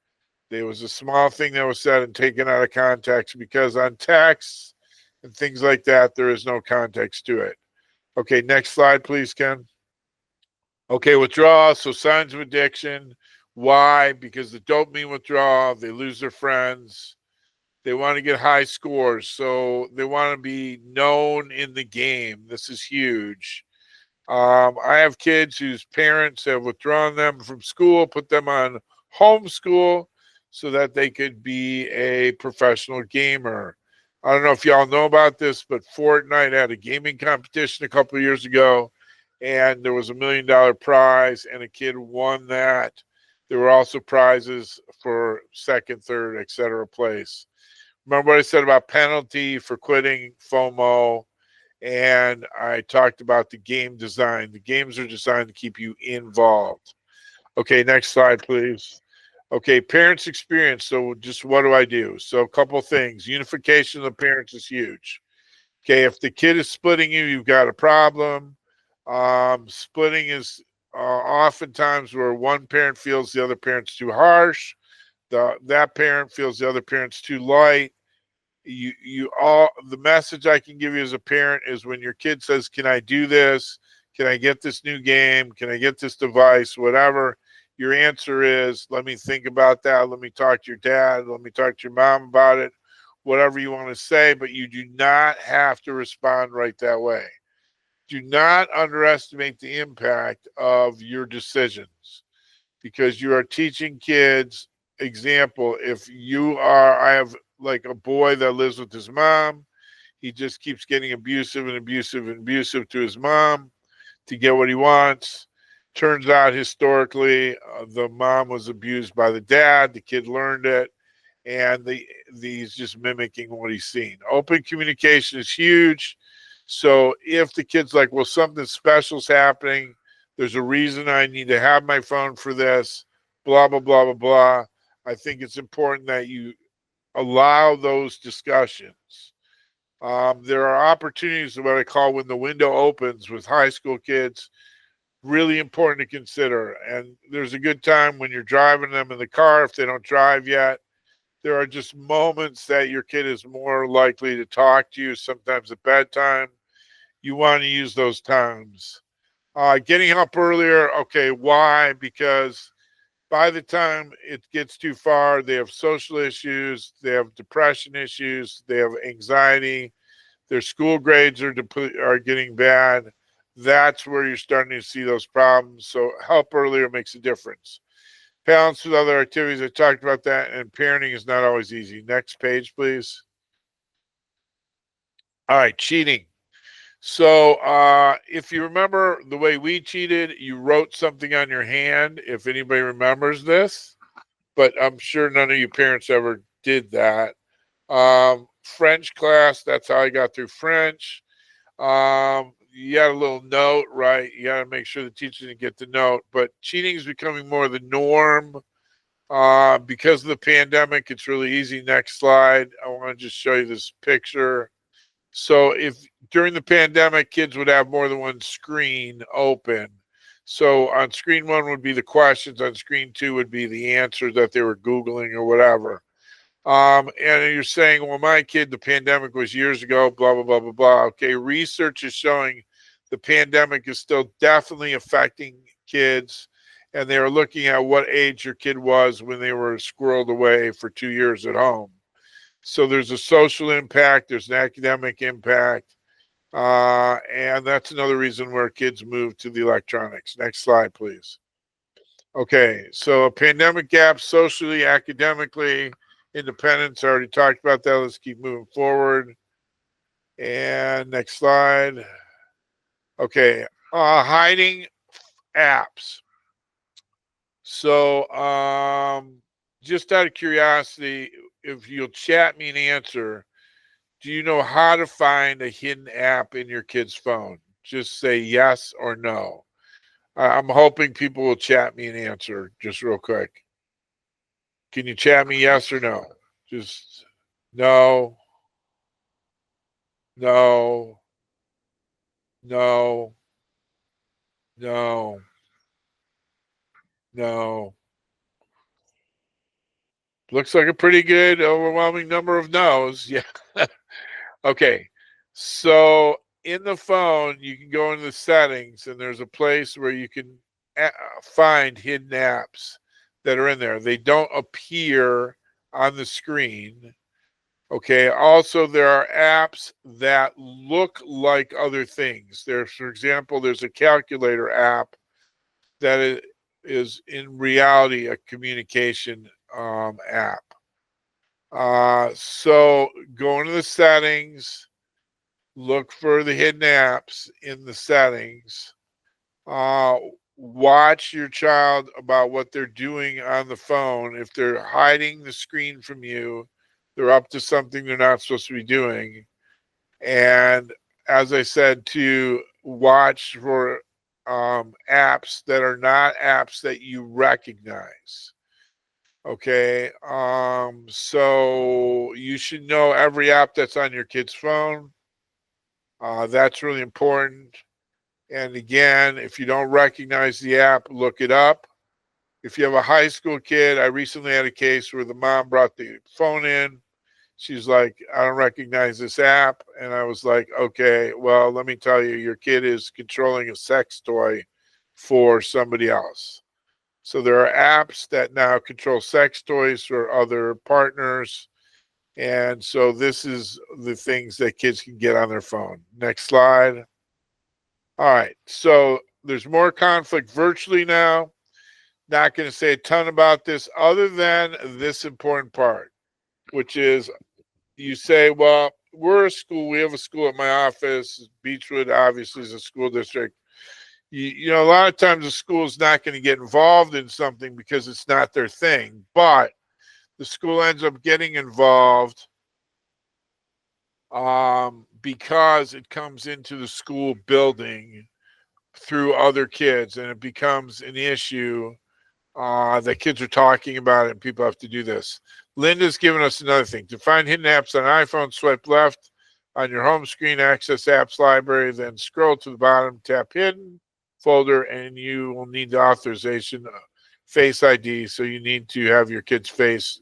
there was a small thing that was said and taken out of context, because on text and things like that, there is no context to it. Okay, next slide, please, Ken. Okay, withdrawal. So signs of addiction. Why? Because the dopamine withdrawal, they lose their friends. They want to get high scores. So they want to be known in the game. This is huge. I have kids whose parents have withdrawn them from school, put them on homeschool so that they could be a professional gamer. I don't know if y'all know about this, but Fortnite had a gaming competition a couple of years ago, and there was $1 million prize, and a kid won that. There were also prizes for second, third, etc. place. Remember what I said about penalty for quitting, FOMO, and I talked about the game design. The games are designed to keep you involved. Okay, next slide, please. Okay, parents' experience. So just what do I do? So a couple things. Unification of the parents is huge. Okay, if the kid is splitting you, you've got a problem. Splitting is oftentimes where one parent feels the other parent's too harsh. That parent feels the other parent's too light. The message I can give you as a parent is when your kid says, can I do this? Can I get this new game? Can I get this device? Whatever. Your answer is, let me think about that. Let me talk to your dad. Let me talk to your mom about it. Whatever you want to say, but you do not have to respond right that way. Do not underestimate the impact of your decisions, because you are teaching kids. Example, I have like a boy that lives with his mom. He just keeps getting abusive to his mom to get what he wants. Turns out historically, the mom was abused by the dad. The kid learned it, and he's just mimicking what he's seen. Open communication is huge. So if the kid's like, well, something special's happening, there's a reason I need to have my phone for this, blah, blah, blah, blah, blah. I think it's important that you allow those discussions. There are opportunities, what I call when the window opens with high school kids, really important to consider. And there's a good time when you're driving them in the car if they don't drive yet. There are just moments that your kid is more likely to talk to you, sometimes at bedtime. you want to use those times. Getting up earlier, okay, why? Because by the time it gets too far, they have social issues, they have depression issues, they have anxiety, their school grades are getting bad. That's where you're starting to see those problems. So help earlier makes a difference. Balance with other activities, I talked about that, and parenting is not always easy. Next page, please. All right, cheating. So if you remember the way we cheated, you wrote something on your hand, if anybody remembers this, but I'm sure none of you parents ever did that. French class, that's how I got through French. You got a little note, right? You got to make sure the teacher didn't get the note, but cheating is becoming more the norm. Because of the pandemic, it's really easy. Next slide. I want to just show you this picture. So if during the pandemic, kids would have more than one screen open. So on screen one would be the questions, on screen two would be the answers that they were Googling or whatever. And you're saying, well, my kid, the pandemic was years ago, blah, blah, blah, blah, blah. Okay, research is showing the pandemic is still definitely affecting kids. And they were looking at what age your kid was when they were squirreled away for 2 years at home. So there's a social impact, there's an academic impact, and that's another reason where kids move to the electronics. Next slide, please. Okay, so a pandemic gap socially, academically, independence, I already talked about that. Let's keep moving forward. And next slide. Okay, hiding apps. So just out of curiosity, if you'll chat me an answer, do you know how to find a hidden app in your kid's phone? Just say yes or no. I'm hoping people will chat me an answer just real quick. Can you chat me yes or no? Just no, no, no, no, no. Looks like a pretty good, overwhelming number of no's. Yeah. Okay. So in the phone, you can go into the settings, and there's a place where you can find hidden apps that are in there. They don't appear on the screen. Okay. Also, there are apps that look like other things. For example, there's a calculator app that is in reality a communication app. So go into the settings, look for the hidden apps in the settings. Watch your child about what they're doing on the phone. If they're hiding the screen from you, they're up to something they're not supposed to be doing. And as I said, to watch for apps that are not apps that you recognize. Okay. So you should know every app that's on your kid's phone. That's really important. And again, if you don't recognize the app, look it up. If you have a high school kid, I recently had a case where the mom brought the phone in. She's like, I don't recognize this app. And I was like, okay, well, let me tell you, your kid is controlling a sex toy for somebody else. So there are apps that now control sex toys for other partners. And so this is the things that kids can get on their phone. Next slide. All right. So there's more conflict virtually now. Not going to say a ton about this other than this important part, which is you say, well, we're a school. We have a school at my office. Beechwood obviously is a school district. You know, a lot of times the school is not going to get involved in something because it's not their thing, but the school ends up getting involved because it comes into the school building through other kids, and it becomes an issue that kids are talking about it, and people have to do this. Linda's given us another thing. To find hidden apps on iPhone, swipe left on your home screen, access apps library, then scroll to the bottom, tap hidden folder, and you will need the authorization Face ID. So you need to have your kid's face,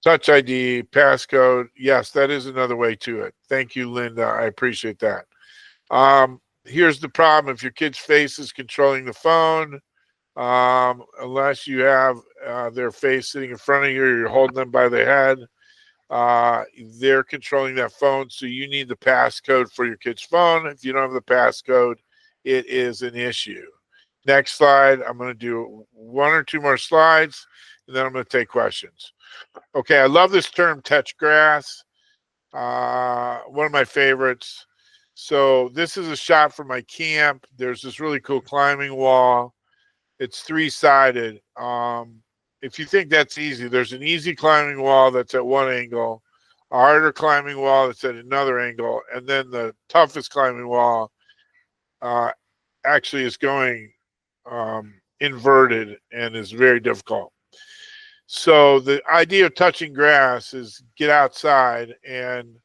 Touch ID, passcode. Yes, that is another way to it. Thank you, Linda. I appreciate that. Here's the problem: if your kid's face is controlling the phone, unless you have their face sitting in front of you, or you're holding them by the head, they're controlling that phone. So you need the passcode for your kid's phone. If you don't have the passcode, it is an issue. Next slide. I'm going to do one or two more slides, and then I'm going to take questions. Okay, I love this term, touch grass. One of my favorites. So this is a shot from my camp. There's this really cool climbing wall. It's three-sided. If you think that's easy, there's an easy climbing wall that's at one angle, a harder climbing wall that's at another angle, and then the toughest climbing wall actually is going inverted and is very difficult. So the idea of touching grass is get outside, and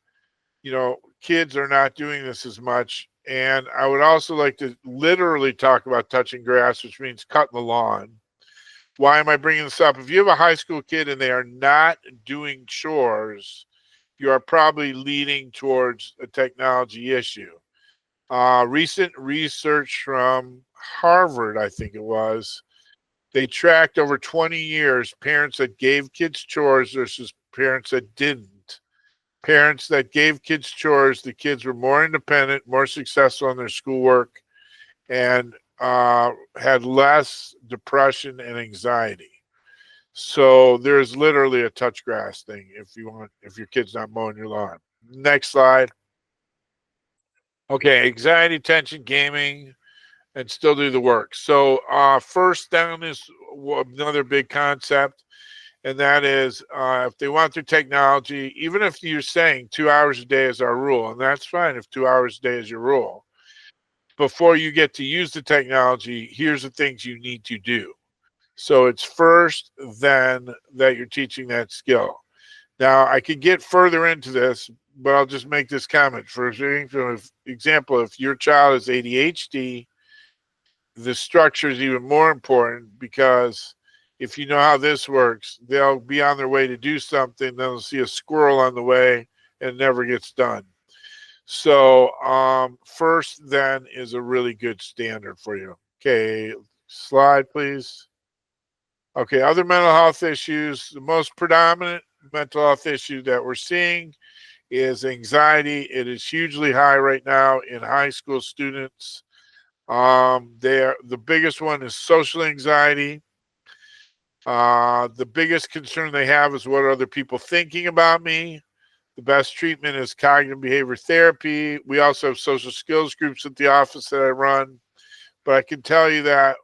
kids are not doing this as much. And I would also like to literally talk about touching grass, which means cutting the lawn. Why am I bringing this up? If you have a high school kid and they are not doing chores, you are probably leading towards a technology issue. Recent research from Harvard, I think it was, they tracked over 20 years parents that gave kids chores versus parents that didn't. Parents that gave kids chores, the kids were more independent, more successful in their schoolwork, and had less depression and anxiety. So there's literally a touch grass thing if your kid's not mowing your lawn. Next slide. Okay, anxiety, tension, gaming, and still do the work. So first down is another big concept. And that is if they want their technology, even if you're saying 2 hours a day is our rule, and that's fine if 2 hours a day is your rule, before you get to use the technology, here's the things you need to do. So it's first, then that you're teaching that skill. Now, I could get further into this, but I'll just make this comment. For example, if your child is ADHD, the structure is even more important, because if you know how this works, they'll be on their way to do something, then they'll see a squirrel on the way and it never gets done. So first, then is a really good standard for you. Okay, slide, please. Okay, other mental health issues. The most predominant mental health issue that we're seeing is anxiety. It is hugely high right now in high school students. The biggest one is social anxiety. The biggest concern they have is what are other people thinking about me. The best treatment is cognitive behavior therapy. We also have social skills groups at the office that I run. But I can tell you that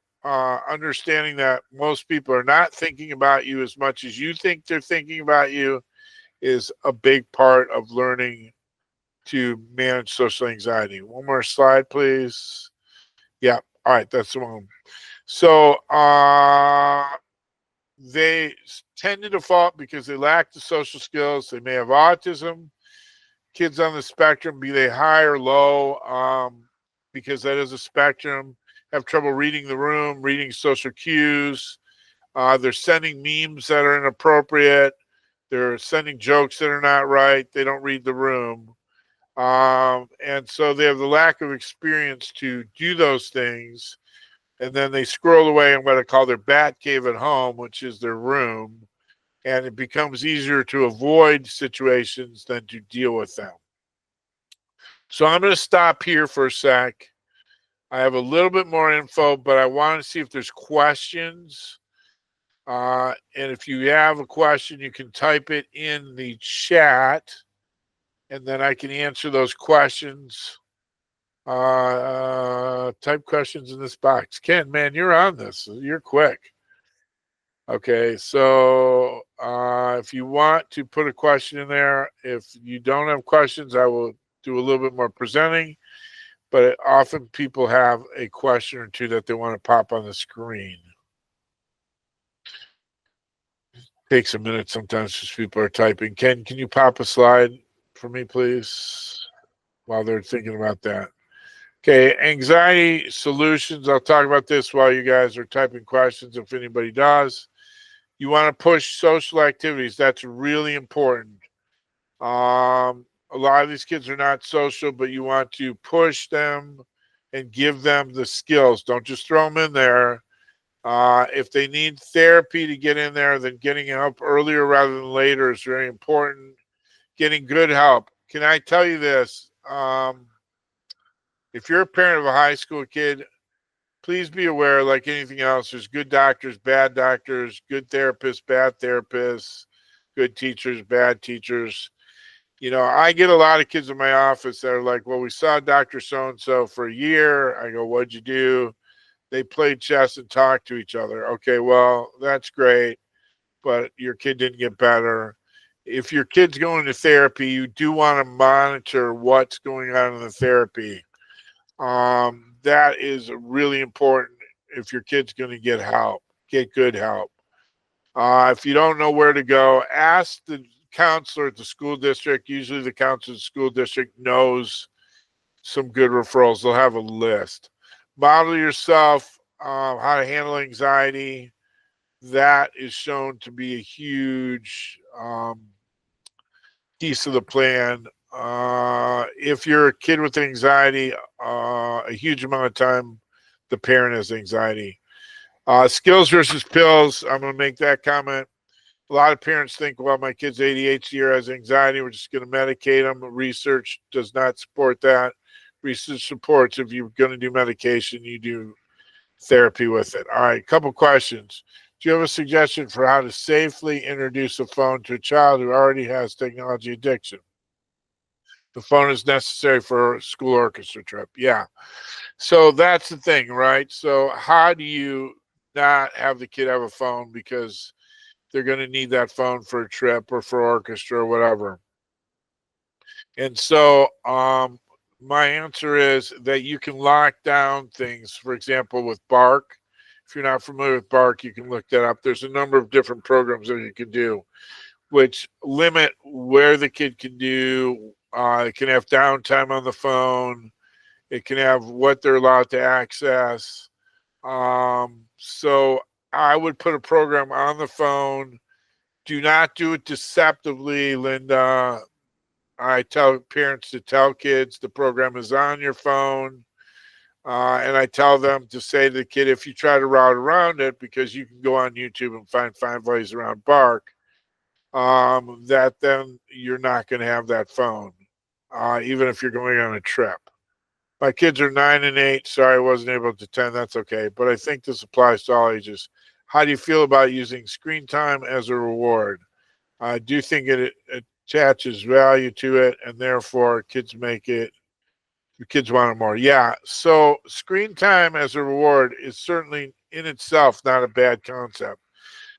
understanding that most people are not thinking about you as much as you think they're thinking about you is a big part of learning to manage social anxiety. One more slide, please. Yeah. All right. That's the one. So they tend to default because they lack the social skills. They may have autism. Kids on the spectrum, be they high or low, because that is a spectrum, have trouble reading the room, reading social cues. They're sending memes that are inappropriate. They're sending jokes that are not right. They don't read the room. And so they have the lack of experience to do those things. And then they scroll away in what I call their bat cave at home, which is their room. And it becomes easier to avoid situations than to deal with them. So I'm going to stop here for a sec. I have a little bit more info, but I want to see if there's questions. And if you have a question, you can type it in the chat, and then I can answer those questions. Type questions in this box. Ken, man, you're on this. You're quick. Okay, so if you want to put a question in there, if you don't have questions, I will do a little bit more presenting. But often people have a question or two that they want to pop on the screen. It takes a minute sometimes because people are typing. Ken, can you pop a slide for me, please, while they're thinking about that? Okay, anxiety solutions. I'll talk about this while you guys are typing questions, if anybody does. You want to push social activities. That's really important. a lot of these kids are not social, but you want to push them and give them the skills. Don't just throw them in there. If they need therapy to get in there, then getting help earlier rather than later is very important. Getting good help. Can I tell you this? If you're a parent of a high school kid, please be aware, like anything else, there's good doctors, bad doctors, good therapists, bad therapists, good teachers, bad teachers. You know, I get a lot of kids in my office that are like, well, we saw Dr. So-and-so for a year. I go, what'd you do? They played chess and talked to each other. Okay, well, that's great, but your kid didn't get better. If your kid's going to therapy, you do want to monitor what's going on in the therapy. That is really important if your kid's going to get help, get good help. If you don't know where to go, ask the counselor at the school district. Usually the counselor at the school district knows some good referrals. They'll have a list. Model yourself, how to handle anxiety. That is shown to be a huge piece of the plan. If you're a kid with anxiety, a huge amount of time the parent has anxiety. Skills versus pills. I'm going to make that comment. A lot of parents think, well, my kid's ADHD or has anxiety, we're just going to medicate them. Research does not support that. Research supports if you're going to do medication, you do therapy with it. All right, couple questions. Do you have a suggestion for how to safely introduce a phone to a child who already has technology addiction? The phone is necessary for a school orchestra trip. Yeah. So that's the thing, right? So how do you not have the kid have a phone because they're going to need that phone for a trip or for orchestra or whatever? And so my answer is that you can lock down things, for example, with Bark. If you're not familiar with Bark, you can look that up. There's a number of different programs that you can do, which limit where the kid can do. It can have downtime on the phone. It can have what they're allowed to access. So I would put a program on the phone. Do not do it deceptively, Linda. I tell parents to tell kids the program is on your phone. And I tell them to say to the kid, if you try to route around it, because you can go on YouTube and find 5 ways around Bark, that then you're not going to have that phone, even if you're going on a trip. My kids are 9 and 8. Sorry I wasn't able to attend. That's okay. But I think this applies to all ages. How do you feel about using screen time as a reward? I do think it attaches value to it, and therefore kids make it, the kids want it more. Yeah. So screen time as a reward is certainly in itself not a bad concept.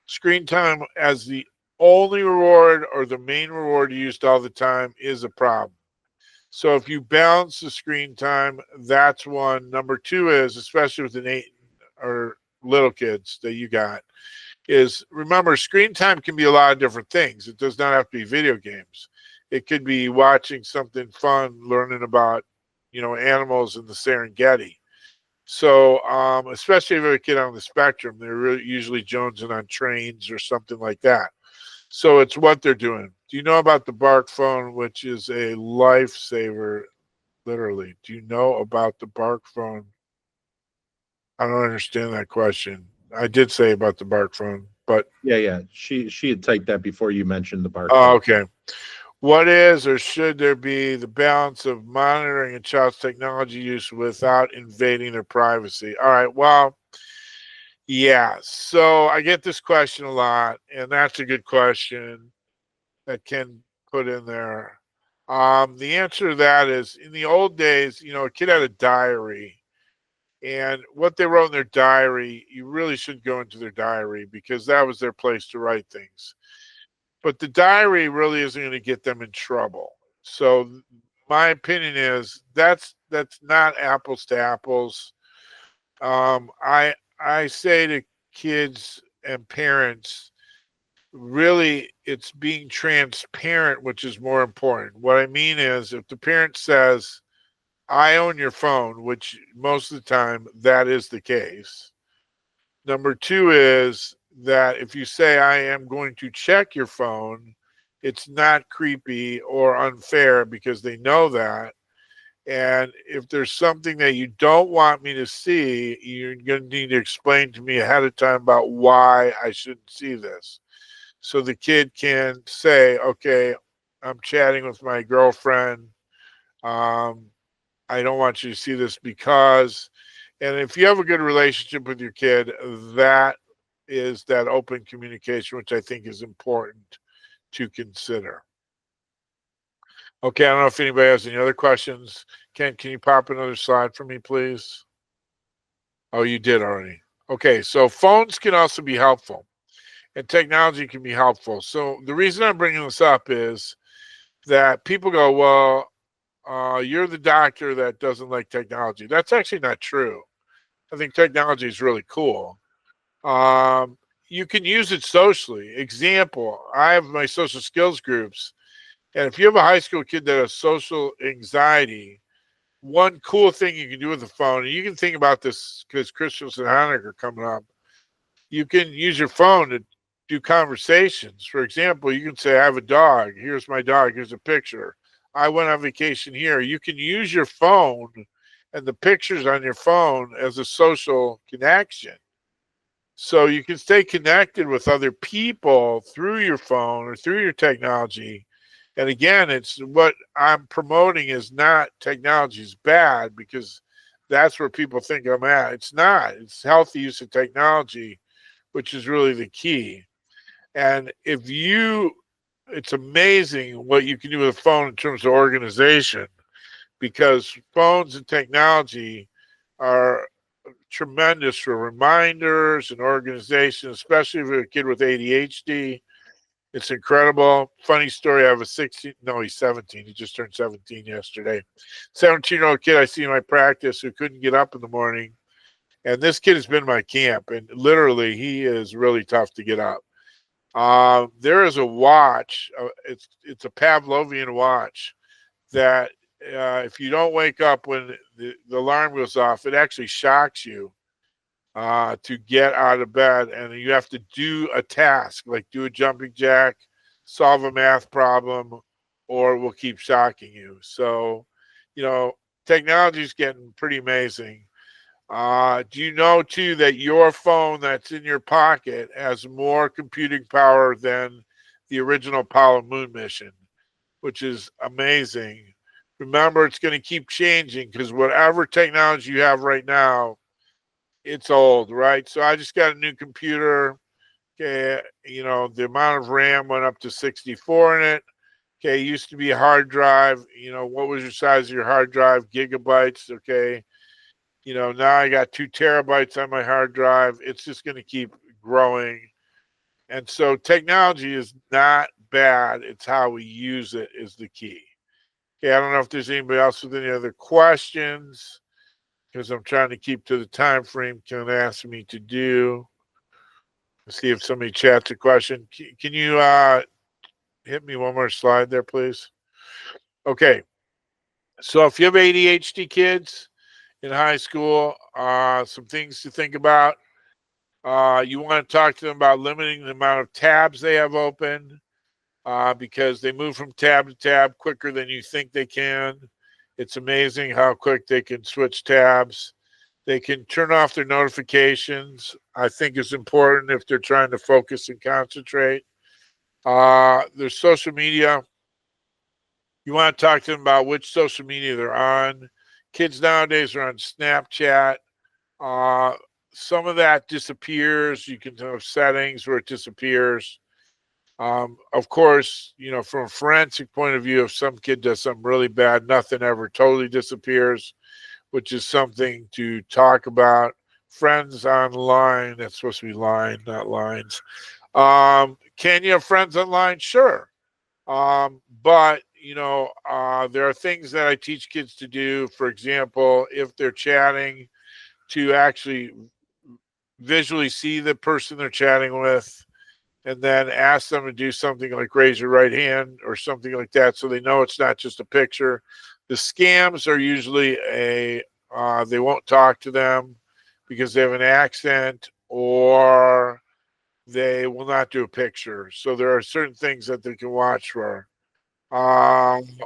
Screen time as the only reward or the main reward used all the time is a problem. So if you balance the screen time, that's one. Number two is, especially with an 8 or little kids that you got, is remember screen time can be a lot of different things. It does not have to be video games. It could be watching something fun, learning about, animals in the Serengeti. So especially if you have a kid on the spectrum, they're really usually jonesing on trains or something like that. So it's what they're doing. Do you know about the Bark phone, which is a lifesaver, literally? Do you know about the Bark phone? I don't understand that question. I did say about the Bark phone, but Yeah. She had typed that before you mentioned the Bark. oh, okay. What is or should there be the balance of monitoring a child's technology use without invading their privacy? All right. Well, yeah. So I get this question a lot, and that's a good question that Ken put in there. The answer to that is in the old days, a kid had a diary, and what they wrote in their diary, you really shouldn't go into their diary because that was their place to write things. But the diary really isn't going to get them in trouble. So my opinion is that's not apples to apples. I say to kids and parents, really, it's being transparent, which is more important. What I mean is, if the parent says, I own your phone, which most of the time that is the case. Number two is that if you say, I am going to check your phone, it's not creepy or unfair because they know that. And if there's something that you don't want me to see, you're going to need to explain to me ahead of time about why I shouldn't see this. So the kid can say, okay, I'm chatting with my girlfriend. Um, I don't want you to see this because, and if you have a good relationship with your kid, that is that open communication, which I think is important to consider. Okay, I don't know if anybody has any other questions. Ken, can you pop another slide for me, please? Oh, you did already. Okay, so phones can also be helpful and technology can be helpful. So the reason I'm bringing this up is that people go, well, you're the doctor that doesn't like technology. That's actually not true. I think technology is really cool. Um, you can use it socially. Example, I have my social skills groups. And if you have a high school kid that has social anxiety, one cool thing you can do with the phone, and you can think about this because Christmas and Hanukkah are coming up, you can use your phone to do conversations. For example, you can say, I have a dog. Here's my dog. Here's a picture. I went on vacation here. You can use your phone and the pictures on your phone as a social connection. So you can stay connected with other people through your phone or through your technology. And again, it's what I'm promoting is not technology is bad because that's where people think I'm at. It's not. It's healthy use of technology, which is really the key. And it's amazing what you can do with a phone in terms of organization because phones and technology are tremendous for reminders and organization, especially for a kid with ADHD. It's incredible. Funny story. I have a 16, no, he's 17. He just turned 17 yesterday. 17-year-old kid I see in my practice who couldn't get up in the morning. And this kid has been in my camp, and literally he is really tough to get up. There is a watch. It's a Pavlovian watch that if you don't wake up when the alarm goes off, it actually shocks you to get out of bed, and you have to do a task like do a jumping jack, solve a math problem, or we'll keep shocking you. So, technology is getting pretty amazing. Do you know too that your phone that's in your pocket has more computing power than the original Apollo moon mission, which is amazing. Remember, it's going to keep changing because whatever technology you have right now, it's old, right? So I just got a new computer. Okay, the amount of RAM went up to 64 in it. Okay, it used to be a hard drive. What was your size of your hard drive? Gigabytes. Okay. Now I got 2 terabytes on my hard drive. It's just going to keep growing. And so technology is not bad. It's how we use it is the key. Okay, I don't know if there's anybody else with any other questions because I'm trying to keep to the time frame Ken asked me to do. Let's see if somebody chats a question. Can you hit me one more slide there, please? Okay. So if you have ADHD kids in high school, some things to think about. You want to talk to them about limiting the amount of tabs they have open because they move from tab to tab quicker than you think they can. It's amazing how quick they can switch tabs. They can turn off their notifications. I think is important if they're trying to focus and concentrate. Their social media. You want to talk to them about which social media they're on. Kids nowadays are on Snapchat. Some of that disappears. You can have settings where it disappears. Of course, from a forensic point of view, if some kid does something really bad, nothing ever totally disappears, which is something to talk about. Friends online, that's supposed to be line, not lines. Can you have friends online? Sure. But there are things that I teach kids to do. For example, if they're chatting, to actually visually see the person they're chatting with and then ask them to do something like raise your right hand or something like that so they know it's not just a picture. The scams are usually they won't talk to them because they have an accent or they will not do a picture. So there are certain things that they can watch for.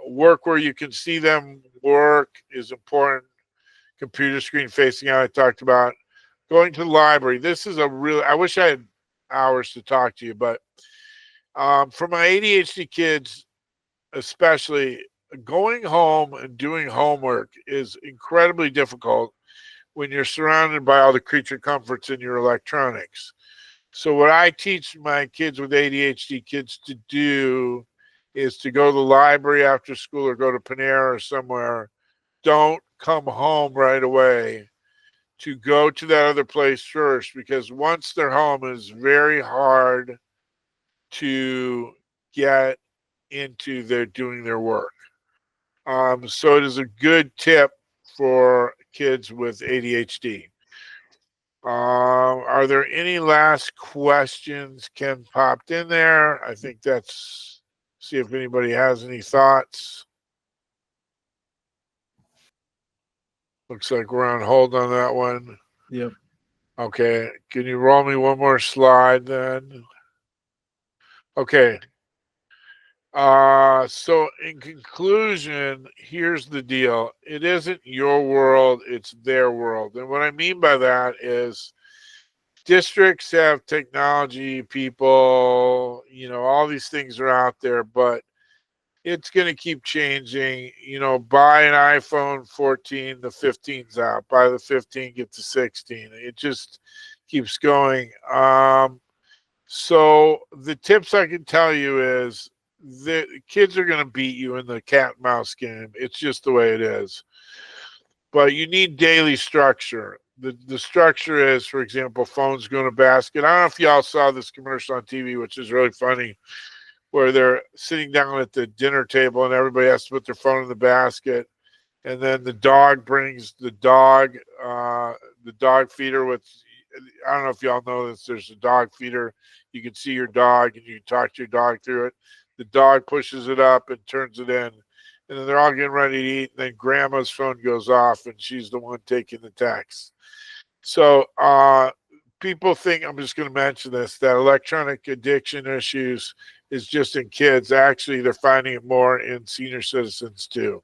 Work where you can see them work is important. Computer screen facing out, I talked about. Going to the library. This is a real, I wish I had hours to talk to you, but for my ADHD kids, especially, going home and doing homework is incredibly difficult when you're surrounded by all the creature comforts in your electronics. So what I teach my kids with ADHD kids to do is to go to the library after school or go to Panera or somewhere. Don't come home right away, to go to that other place first, because once they're home, it's very hard to get into their doing their work. So it is a good tip for kids with ADHD. Are there any last questions? Ken popped in there. I think that's, see if anybody has any thoughts. Looks like we're on hold on that one. Yep. Okay. Can you roll me one more slide then? Okay. So in conclusion, here's the deal. It isn't your world, it's their world. And what I mean by that is districts have technology people, you know, all these things are out there, but it's going to keep changing. You know, buy an iPhone 14, the 15's out. Buy the 15, get the 16. It just keeps going. So the tips I can tell you is the kids are going to beat you in the cat and mouse game. It's just the way it is. But you need daily structure. The structure is, for example, phones go in a basket. I don't know if y'all saw this commercial on TV, which is really funny, where they're sitting down at the dinner table and everybody has to put their phone in the basket. And then the dog brings the dog feeder with, I don't know if y'all know this, there's a dog feeder. You can see your dog and you can talk to your dog through it. The dog pushes it up and turns it in. And then they're all getting ready to eat. And then grandma's phone goes off and she's the one taking the text. So people think, I'm just going to mention this, that electronic addiction issues is just in kids. Actually, they're finding it more in senior citizens too.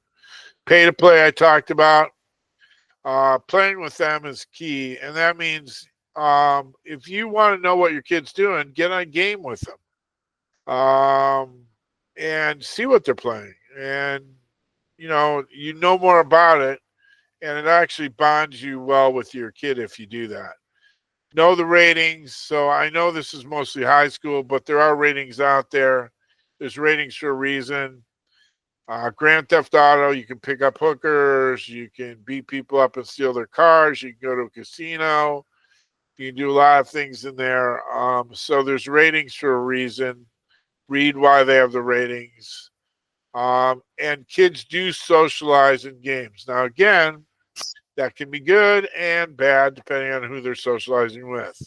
Pay to play, I talked about. Playing with them is key. And that means if you want to know what your kid's doing, get on a game with them and see what they're playing. And, you know more about it. And it actually bonds you well with your kid if you do that. Know the ratings. So I know this is mostly high school, but there are ratings out there. There's ratings for a reason. Grand Theft Auto, you can pick up hookers. You can beat people up and steal their cars. You can go to a casino. You can do a lot of things in there. So there's ratings for a reason. Read why they have the ratings. And kids do socialize in games. Now, again, that can be good and bad depending on who they're socializing with.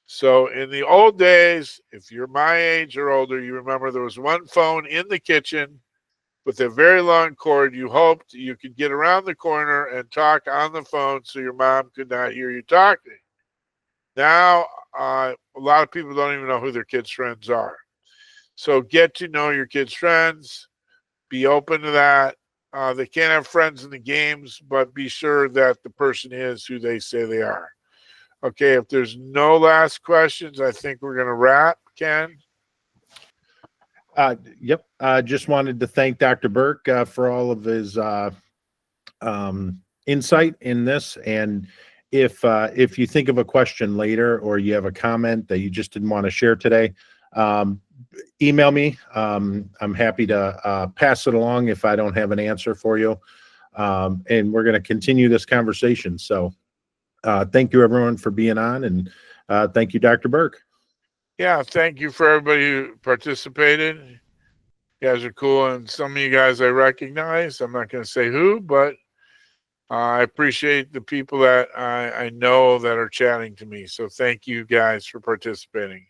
So in the old days, if you're my age or older, you remember there was one phone in the kitchen with a very long cord. You hoped you could get around the corner and talk on the phone so your mom could not hear you talking. Now, a lot of people don't even know who their kids' friends are. So get to know your kids' friends. Be open to that. They can't have friends in the games, but be sure that the person is who they say they are. Okay, if there's no last questions, I think we're going to wrap. Ken? Yep. Just wanted to thank Dr. Burke for all of his insight in this. And if you think of a question later or you have a comment that you just didn't want to share today, email me. I'm happy to pass it along if I don't have an answer for you. And we're going to continue this conversation. So thank you, everyone, for being on. And thank you, Dr. Burke. Yeah, thank you for everybody who participated. You guys are cool. And some of you guys I recognize. I'm not going to say who, but I appreciate the people that I know that are chatting to me. So thank you guys for participating.